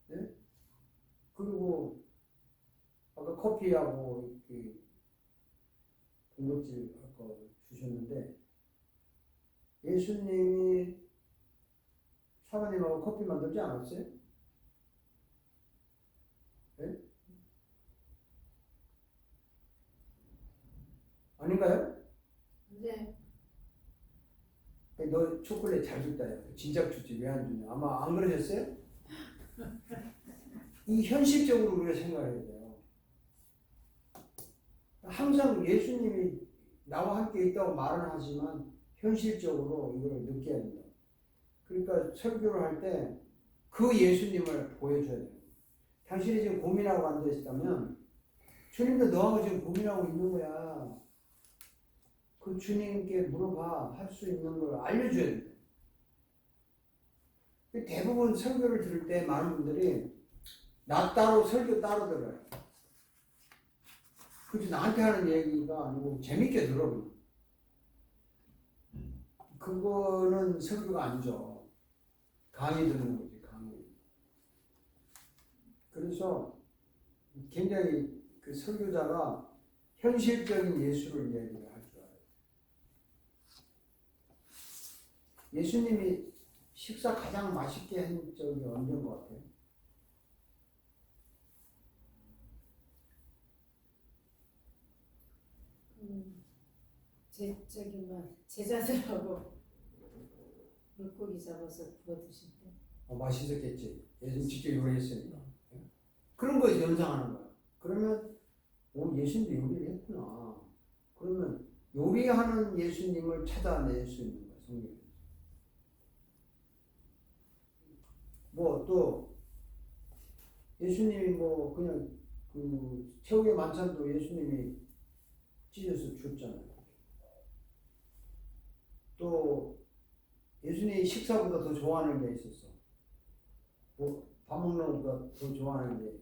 네? 그리고 아까 커피하고 이렇게 군것질 아까 주셨는데 예수님이 사모님하고 커피 만들지 않았어요? 네? 아닌가요? 네. 너 초콜릿 잘 줬다. 진작 줬지 왜 안 주냐. 아마 안 그러셨어요? 이 현실적으로 우리가 생각해야 돼요. 항상 예수님이 나와 함께 있다고 말은 하지만 현실적으로 이걸 느껴야 된다. 그러니까 설교를 할 때 그 예수님을 보여줘야 돼요. 당신이 지금 고민하고 앉아있다면 주님도 너하고 지금 고민하고 있는 거야. 그 주님께 물어봐. 할 수 있는 걸 알려줘야 돼. 대부분 설교를 들을 때 많은 분들이 나 따로 설교 따로 들어요. 그치, 나한테 하는 얘기가 아니고 재밌게 들어. 그거는 설교가 아니죠. 강의 듣는 거지, 강의. 그래서 굉장히 그 설교자가 현실적인 예수를 이야기를 할 줄 알아요. 예수님이 식사 가장 맛있게 한 적이 언제인 것 같아요? 제자들하고 물고기 잡아서 구워 드실 때. 맛있었겠지. 예수님 직접 요리했으니까. 그런 거에 연상하는 거야. 그러면 예수님도 요리를 했구나. 그러면 요리하는 예수님을 찾아낼 수 있는 거야, 성경에. 뭐 또 예수님이 뭐 그냥 그 최후의 만찬도 예수님이 찢어서 줬잖아요. 또 예수님이 식사보다 더 좋아하는 게 있었어. 뭐 밥 먹는 것보다 더 좋아하는 게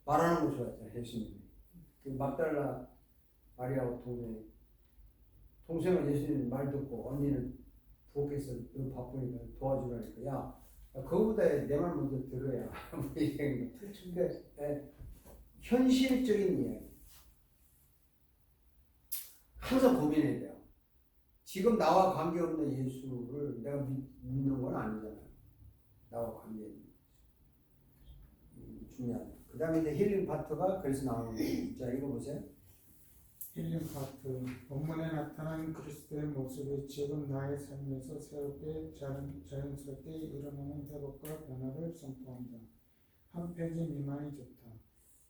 말하는 거 좋아했잖아요. 예수님이. 그 막달라 마리아와 동생은 예수님 말 듣고 언니는 부엌에서 너 바쁘니까 도와주라니까 야 그거보다 내 말 먼저 들어야 뭐 이런 거. 그러니까 현실적인 이야기. 항상 고민해야 돼요. 지금 나와 관계없는 예수를 내가 믿는 건 아니잖아요. 나와 관계없는 중요하다. 그 다음에 이제 힐링 파트가 그래서 나오는 거예요. 자, 읽어보세요. 힐링 파트. 본문에 나타난 그리스도의 모습이 지금 나의 삶에서 새롭게 자연스럽게 일어나는 회복과 변화를 선포한다. 한 페이지 미만이 좋다.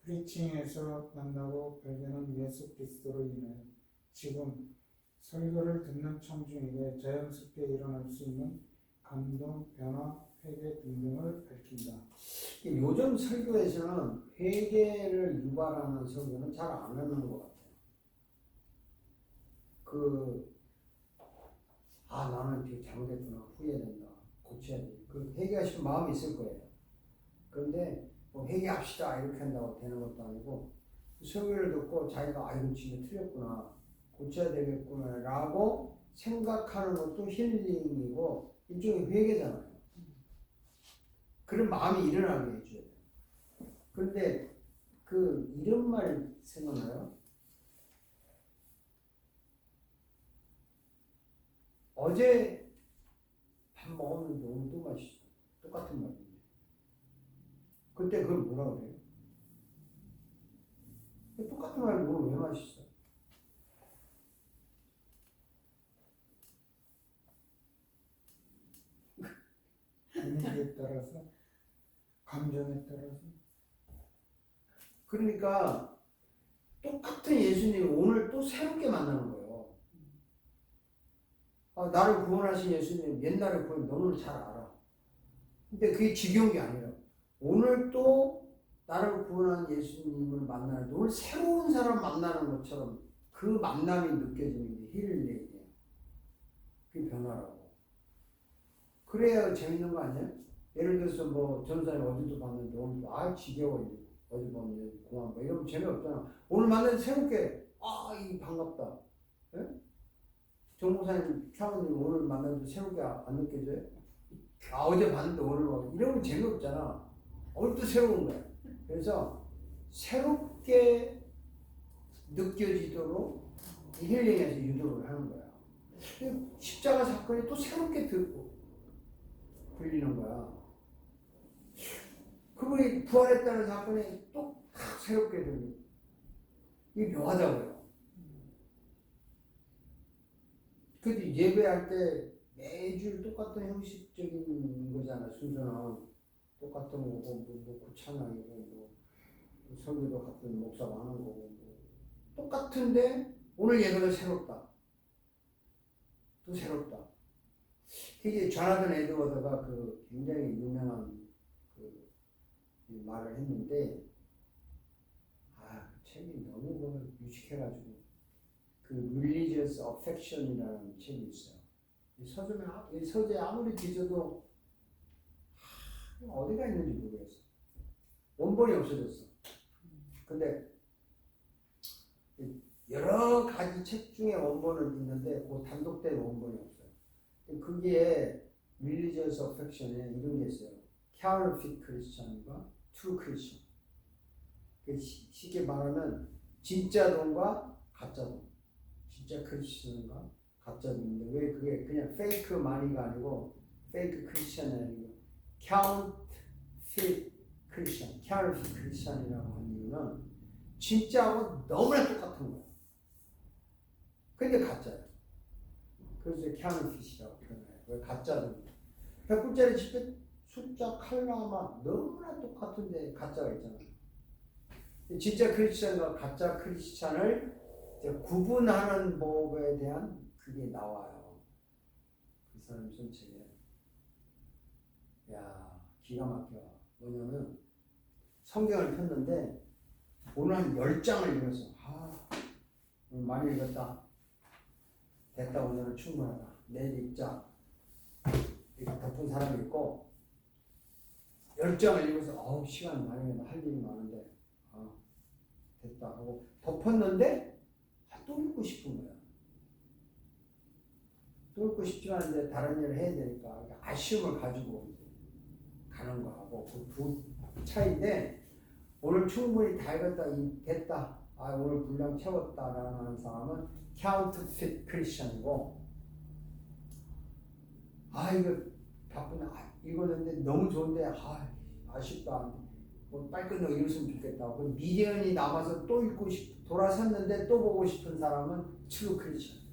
프리칭에서 만나고 발견한 예수 그리스도로 인해 지금 설교를 듣는 청중에게 자연스럽게 일어날 수 있는 감동, 변화, 회개 등등을 밝힌다. 요즘 설교에서는 회개를 유발하는 설교는 잘 안 하는 것 같아요. 나는 되게 잘못했구나. 후회된다. 고쳐야 돼. 그 회개하시는 마음이 있을 거예요. 그런데 뭐 회개합시다 이렇게 한다고 되는 것도 아니고 설교를 듣고 자기가 이거 진짜 틀렸구나. 고쳐야 되겠구나 라고 생각하는 것도 힐링이고 일종의 회개잖아요. 그런 마음이 일어나게 해줘야 돼요. 그런데 이런 말 생각나요? 어제 밥 먹었는데 오늘 또 맛있어. 똑같은 말인데. 그때 그걸 뭐라 그래요? 똑같은 말 오늘 왜 맛있어? 분위기에 따라서, 감정에 따라서. 그러니까 똑같은 예수님이 오늘 또 새롭게 만나는 거예요. 나를 구원하신 예수님 옛날에 구원 너무 잘 알아. 근데 그게 지겨운 게 아니라 오늘 또 나를 구원한 예수님을 만나는 오늘 새로운 사람 만나는 것처럼 그 만남이 느껴지는 게 힐링이에요. 그게 변화라고. 그래야 재밌는 거 아니에요? 예를 들어서 뭐 전사님 어제도 봤는데 오늘 지겨워. 어제 보면 공항 뭐 이러면 재미없잖아. 오늘 만나서 새롭게 이 반갑다. 예? 정보사님, 차원님 오늘 만나도 새롭게 안 느껴져요? 어제 봤는데 오늘 와. 이러면 재미없잖아. 오늘도 새로운 거야. 그래서 새롭게 느껴지도록 힐링에서 유도를 하는 거야. 십자가 사건이 또 새롭게 듣고 불리는 거야. 그분이 부활했다는 사건이 또 새롭게 들리고 이게 묘하다고요. 근데 예배할 때 매주 똑같은 형식적인 거잖아. 순서는 똑같은 거고 뭐 구찬양이고 뭐 설교도 같은 목사가 하는 거고 똑같은데 오늘 예배가 새롭다. 또 새롭다. 이게 조나단 에드워드가 그 굉장히 유명한 그 말을 했는데, 그 책이 너무 유식해가지고, 그 Religious Affection이라는 책이 있어요. 이 서재 아무리 뒤져도 어디가 있는지 모르겠어. 원본이 없어졌어. 근데 여러 가지 책 중에 원본은 있는데 그 단독된 원본이 없어요. 그게 Religious Affection에 이런 게 있어요. Counterfeit Christian과 True Christian. 쉽게 말하면 진짜 돈과 가짜 돈. 진짜 크리스천과 가짜 돈인데 왜 그게 그냥 페이크 마니가 아니고 페이크 크리스천이 아니고 counterfeit 크리스천, counterfeit 크리스천이라고 하는 이유는 진짜하고 너무나 똑같은 거야. 근데 가짜야. 그래서 counterfeit이라고 표현해요. 왜 가짜도 100불짜리 집에 숫자 칼라만 너무나 똑같은데 가짜가 있잖아. 진짜 크리스천과 가짜 크리스천을 구분하는 법에 대한 그게 나와요. 그 사람 전체에. 야, 기가 막혀. 뭐냐면 성경을 폈는데 오늘 한 10장을 읽었어. 오늘 많이 읽었다. 됐다. 오늘은 충분하다. 내일 읽자. 이렇게 덮은 사람이 있고 10장을 읽어서 시간 많이 할 일이 많은데 됐다 하고 덮었는데 또 읽고 싶은 거야. 또 읽고 싶지만 이제 다른 일을 해야 되니까 아쉬움을 가지고 가는 거하고 그 두 차이인데 오늘 충분히 다 읽었다 됐다 오늘 분량 채웠다라는 사람은 counterfeit 크리스천이고 이거 바쁘네 읽었는데 너무 좋은데 아쉽다 빨리 끝내고 이랬으면 좋겠다. 미련이 남아서 또 읽고 돌아섰는데 또 보고 싶은 사람은 true 크리스천.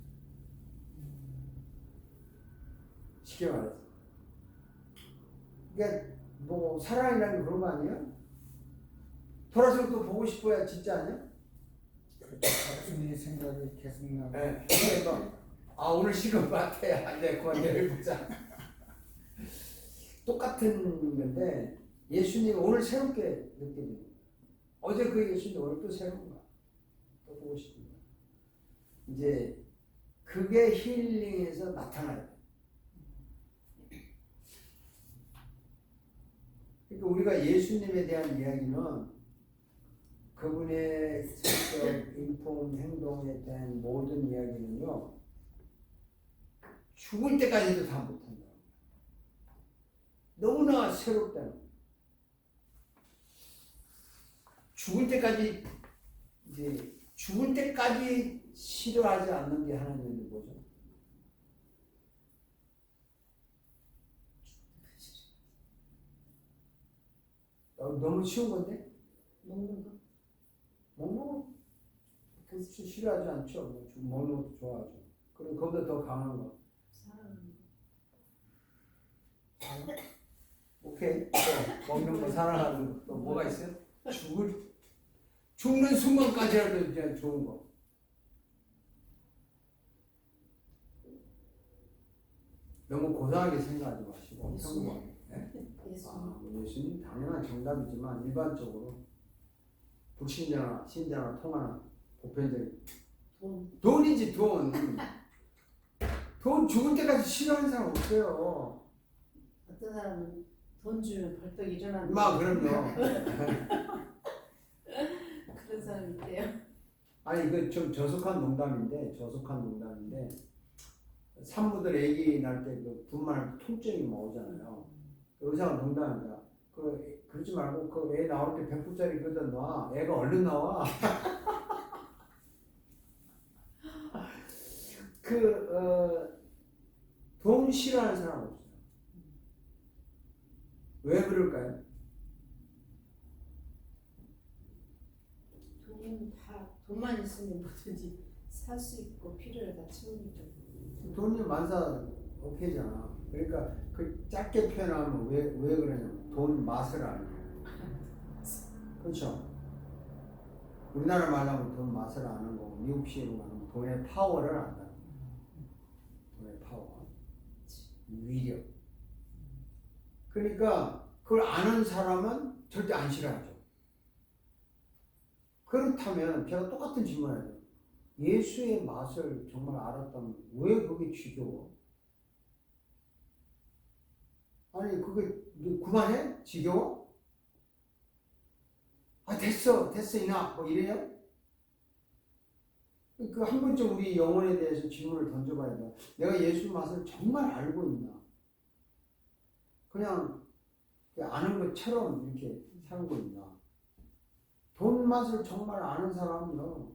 쉽게 말해서. 그러니까 뭐 사랑이라는 게 그런 거 아니에요? 돌아서 또 보고 싶어야 진짜 아니야? 단순히 생각이 계속 나고. 네. 오늘 시간 같아. 그만 내려보자. 똑같은 건데 예수님 오늘 새롭게 느껴지는 거야. 어제 그 예수님 오늘 또 새로운 거야. 또 보고 싶은 거야. 이제 그게 힐링에서 나타나야 돼. 그러니까 우리가 예수님에 대한 이야기는 그분의 성격, 인품, 행동에 대한 모든 이야기는요 죽을 때까지도 다 못한다. 너무나 새롭다는 거야. 죽을 때까지 싫어하지 않는 게 하나님인데 뭐죠? 너무 쉬운 건데? 먹는 거? 먹는 거 그렇지 싫어하지 않죠. 먹는 것도 좋아하죠. 그리고 그보다 더 강한 거. 사랑하는 거. 오케이. 또 먹는 거 사랑하는 거. 또 뭐가 있어요? 죽는 순간까지라도 이제 좋은 거. 너무 고상하게 생각하지 마시고 평범하게. 예수님 당연한 정답이지만 일반적으로 불신자나 신자나 통하는 보편적인 돈이지 돈. 돈 죽을 때까지 싫어하는 사람 없어요. 어떤 사람은 돈 주면 벌떡 일어나는 그럼요. 그런 사람 있대요. 이거 좀 저속한 농담인데 산모들 아기 날 때 그 분만할 때 통증이 오잖아요. 의사가 농담합니다. 그러지 말고 그 애 나올 때 100불짜리 그다 놔. 애가 얼른 나와. 돈 싫어하는 사람 없어요. 왜 그럴까요? 돈만 있으면 뭐든지 살 수 있고 필요를 다 채우니까. 돈이 만사 오케이잖아. 그러니까 그 짧게 표현하면 왜 그러냐면 돈 맛을 아는 거야. 그렇죠? 우리나라 말하면 돈 맛을 아는 거고 미국식으로 말하면 돈의 파워를 안다는 거야. 돈의 파워. 위력. 그러니까 그걸 아는 사람은 절대 안 싫어하죠. 그렇다면 제가 똑같은 질문을 해요. 예수의 맛을 정말 알았다면 왜 그게 지겨워? 아니 그게 그만해? 지겨워? 아 됐어 이나 뭐 이래요? 그 한 번쯤 우리 영혼에 대해서 질문을 던져봐야 돼. 내가 예수 맛을 정말 알고 있나? 그냥 아는 것처럼 이렇게 살고 있나? 돈 맛을 정말 아는 사람은요,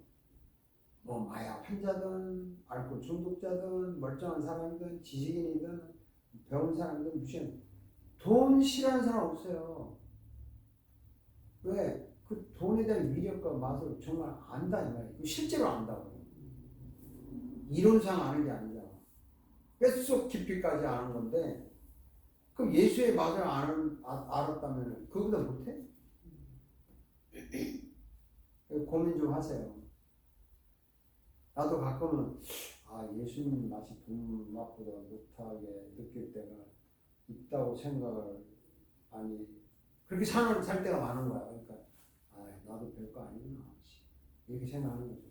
뭐 마약 환자든 알코올 중독자든 멀쩡한 사람이든 지식인이든 배운 사람이든 무슨 돈 싫어하는 사람 없어요. 왜? 그 돈에 대한 위력과 맛을 정말 안다 이 말이에요. 실제로 안다고. 이론상 아는 게 아니잖아. 뼛속 깊이까지 아는 건데, 그럼 예수의 맛을 알았다면 그거보다 못해? 고민 좀 하세요. 나도 가끔은 예수님 맛이 돈 맛보다 못하게 느낄 때가 있다고 생각을 그렇게 살 때가 많은 거야. 그러니까 나도 별거 아니구나 이렇게 생각하는 거죠.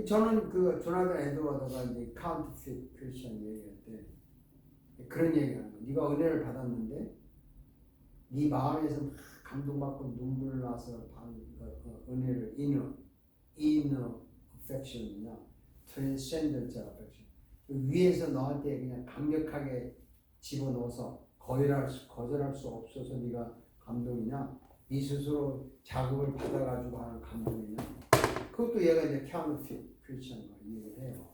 저는 그 조나단 에드워드가 이제 카운터핏 크리스천 얘기할 때 그런 얘기하는 거야. 네가 은혜를 받았는데 네 마음에서 막 감동받고 눈물 나서 은혜를 inner affection이냐 transcendent affection 위에서 너한테 그냥 강력하게 집어넣어서 거절할 수 없어서 네가 감동이냐 네 스스로 자극을 받아가지고 하는 감동이냐 그것도 얘가 이제 counterfeit 크리스천과 얘기를 해요.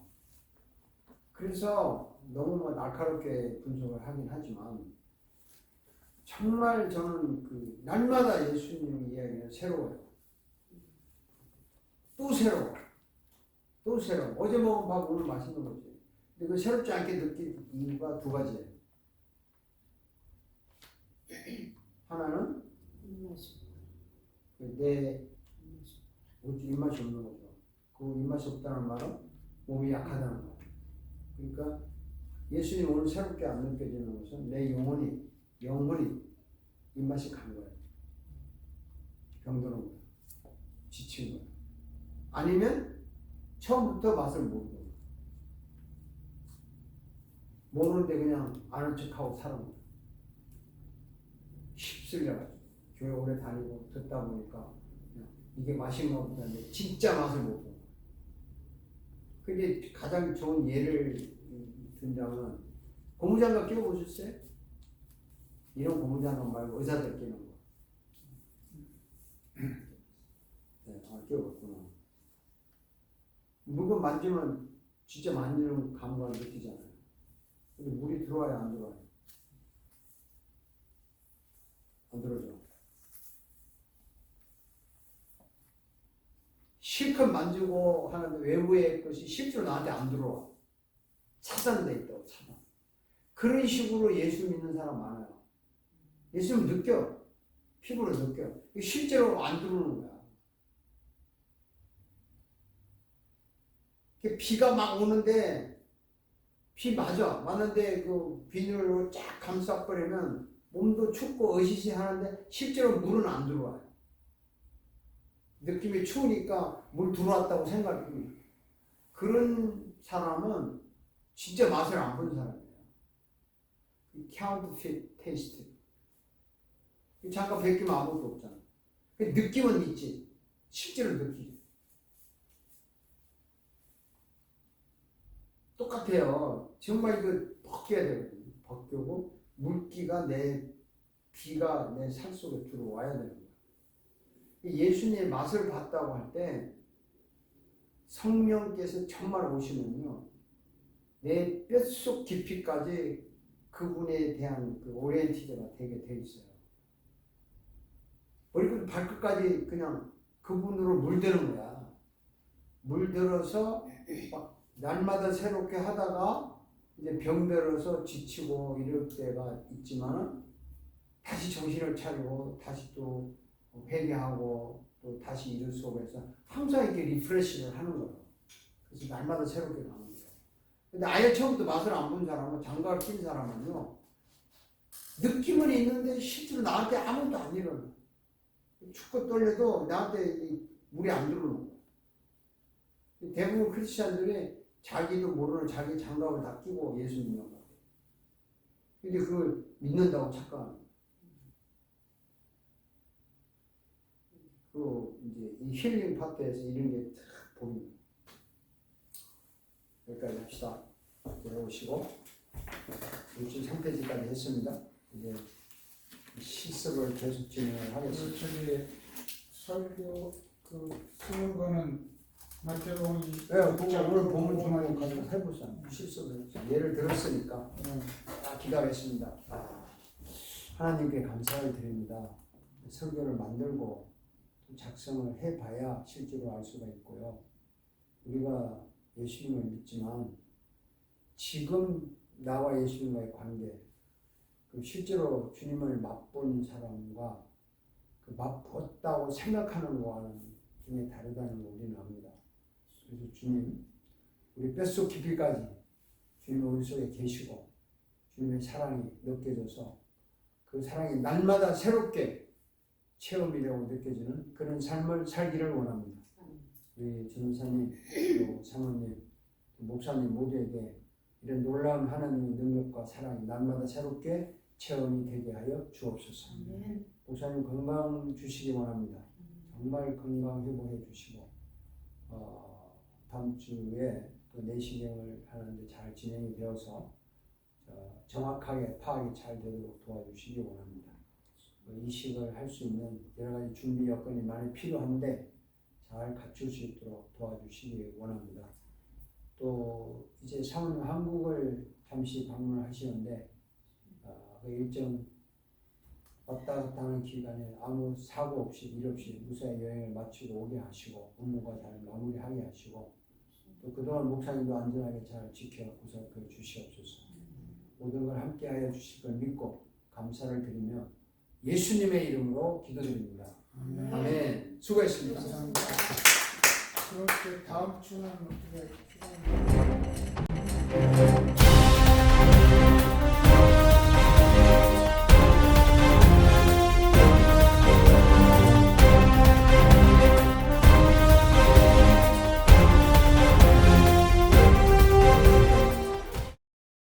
그래서 너무 날카롭게 분석을 하긴 하지만 정말 저는 그 날마다 예수님 이야기는 새로워요. 또 새로워. 또 새로워. 어제 먹은 밥 오늘 맛있는 거지. 근데 그 새롭지 않게 느낀 이유가 두 가지예요. 하나는 내 입맛이 없는 거죠. 그 입맛이 없다는 말은 몸이 약하다는 거예요. 그러니까 예수님 오늘 새롭게 안 느껴지는 것은 내 영혼이 입맛이 간 거예요. 병드는 거예요. 지친 거예요. 아니면 처음부터 맛을 모르는 거예요. 모르는데 그냥 아는 척하고 사는 거예요. 휩쓸려가지고 교회 오래 다니고 듣다 보니까 이게 맛있는 거 같은데 진짜 맛을 못 보고. 그게 가장 좋은 예를 든다면 고무장갑 끼워보셨어요? 이런 고무장갑 말고 의사들 끼는 거. 네, 끼워봤구나. 물건 만지면 진짜 만지는 감각을 느끼잖아요. 근데 물이 들어와야 안 들어와요? 안 들어오죠. 실컷 만지고 하는데 외부의 것이 실제로 나한테 안 들어와. 차단돼 있다고 차단. 그런 식으로 예수 믿는 사람 많아요. 예수님 느껴. 피부로 느껴. 실제로 안 들어오는 거야. 비가 막 오는데 비 맞는데 그 비닐로 쫙 감싸버리면 몸도 춥고 으시시 하는데 실제로 물은 안 들어와요. 느낌이 추우니까 물 들어왔다고 생각해요. 그런 사람은 진짜 맛을 안 본 사람이에요. counterfeit taste. 잠깐 베끼면 아무것도 없잖아. 느낌은 있지. 실제로 느끼지. 똑같아요. 정말 이거 벗겨야 되거든요. 벗겨고 물기가 비가 내 살 속에 들어와야 되는 거예요. 예수님의 맛을 봤다고 할 때 성령께서 정말 오시면요. 내 뼛속 깊이까지 그분에 대한 그 오리엔티드가 되게 돼 있어요. 머리부터 발끝까지 그냥 그분으로 물드는 거야. 물들어서 막 날마다 새롭게 하다가 이제 병들어서 지치고 이럴 때가 있지만 다시 정신을 차리고 다시 또 회개하고 또 다시 일 속에서 항상 이렇게 리프레시를 하는 거예요. 그래서 날마다 새롭게 가는 거예요. 근데 아예 처음부터 맛을 안 본 사람은, 장갑을 낀 사람은요, 느낌은 있는데 실제로 나한테 아무것도 안 일어나. 축구 떨려도 나한테 물이 안 들어오는 거야. 대부분 크리스찬들이 자기도 모르는 자기 장갑을 다 끼고 예수 믿는 것 같아. 근데 그걸 믿는다고 착각하는 거야. 그 이제 이 힐링 파트에서 이런 게 탁 보입니다. 여기까지 합시다. 들어오시고 63페이지까지 했습니다. 이제 실습을 계속 진행을 하겠습니다. 저기 설교 쓰는 거는 마태복음 오늘 본문 좀 가지고 해보자. 실습을 예를 들었으니까 기도하겠습니다. 하나님께 감사를 드립니다. 설교를 만들고 작성을 해봐야 실제로 알 수가 있고요. 우리가 예수님을 믿지만 지금 나와 예수님과의 관계, 실제로 주님을 맛본 사람과 맛봤다고 생각하는 거와는 굉장히 다르다는 걸 우리는 압니다. 그래서 주님, 우리 뼛속 깊이까지 주님은 우리 속에 계시고 주님의 사랑이 느껴져서 그 사랑이 날마다 새롭게 체험이라고 느껴지는 그런 삶을 살기를 원합니다. 우리 전사님, 또 사모님, 목사님 모두에게 이런 놀라운 하나님의 능력과 사랑이 날마다 새롭게 체험이 되게 하여 주옵소서. 목사님 건강 주시기 원합니다. 정말 건강 회복해 주시고 다음 주에 또 내시경을 하는데 잘 진행이 되어서 정확하게 파악이 잘 되도록 도와주시기 원합니다. 이식을 할 수 있는 여러 가지 준비 여건이 많이 필요한데 잘 갖출 수 있도록 도와주시기 원합니다. 또 이제 사모님 한국을 잠시 방문하시는데 그 일정 왔다 갔다 하는 기간에 아무 사고 없이 일 없이 무사히 여행을 마치고 오게 하시고 업무가 잘 마무리하게 하시고 또 그동안 목사님도 안전하게 잘 지켜 구속해 주시옵소서. 모든 걸 함께하여 주실 걸 믿고 감사를 드리며 예수님의 이름으로 기도드립니다. 아멘. 수고했습니다. 그렇게 다음 주는 어떻게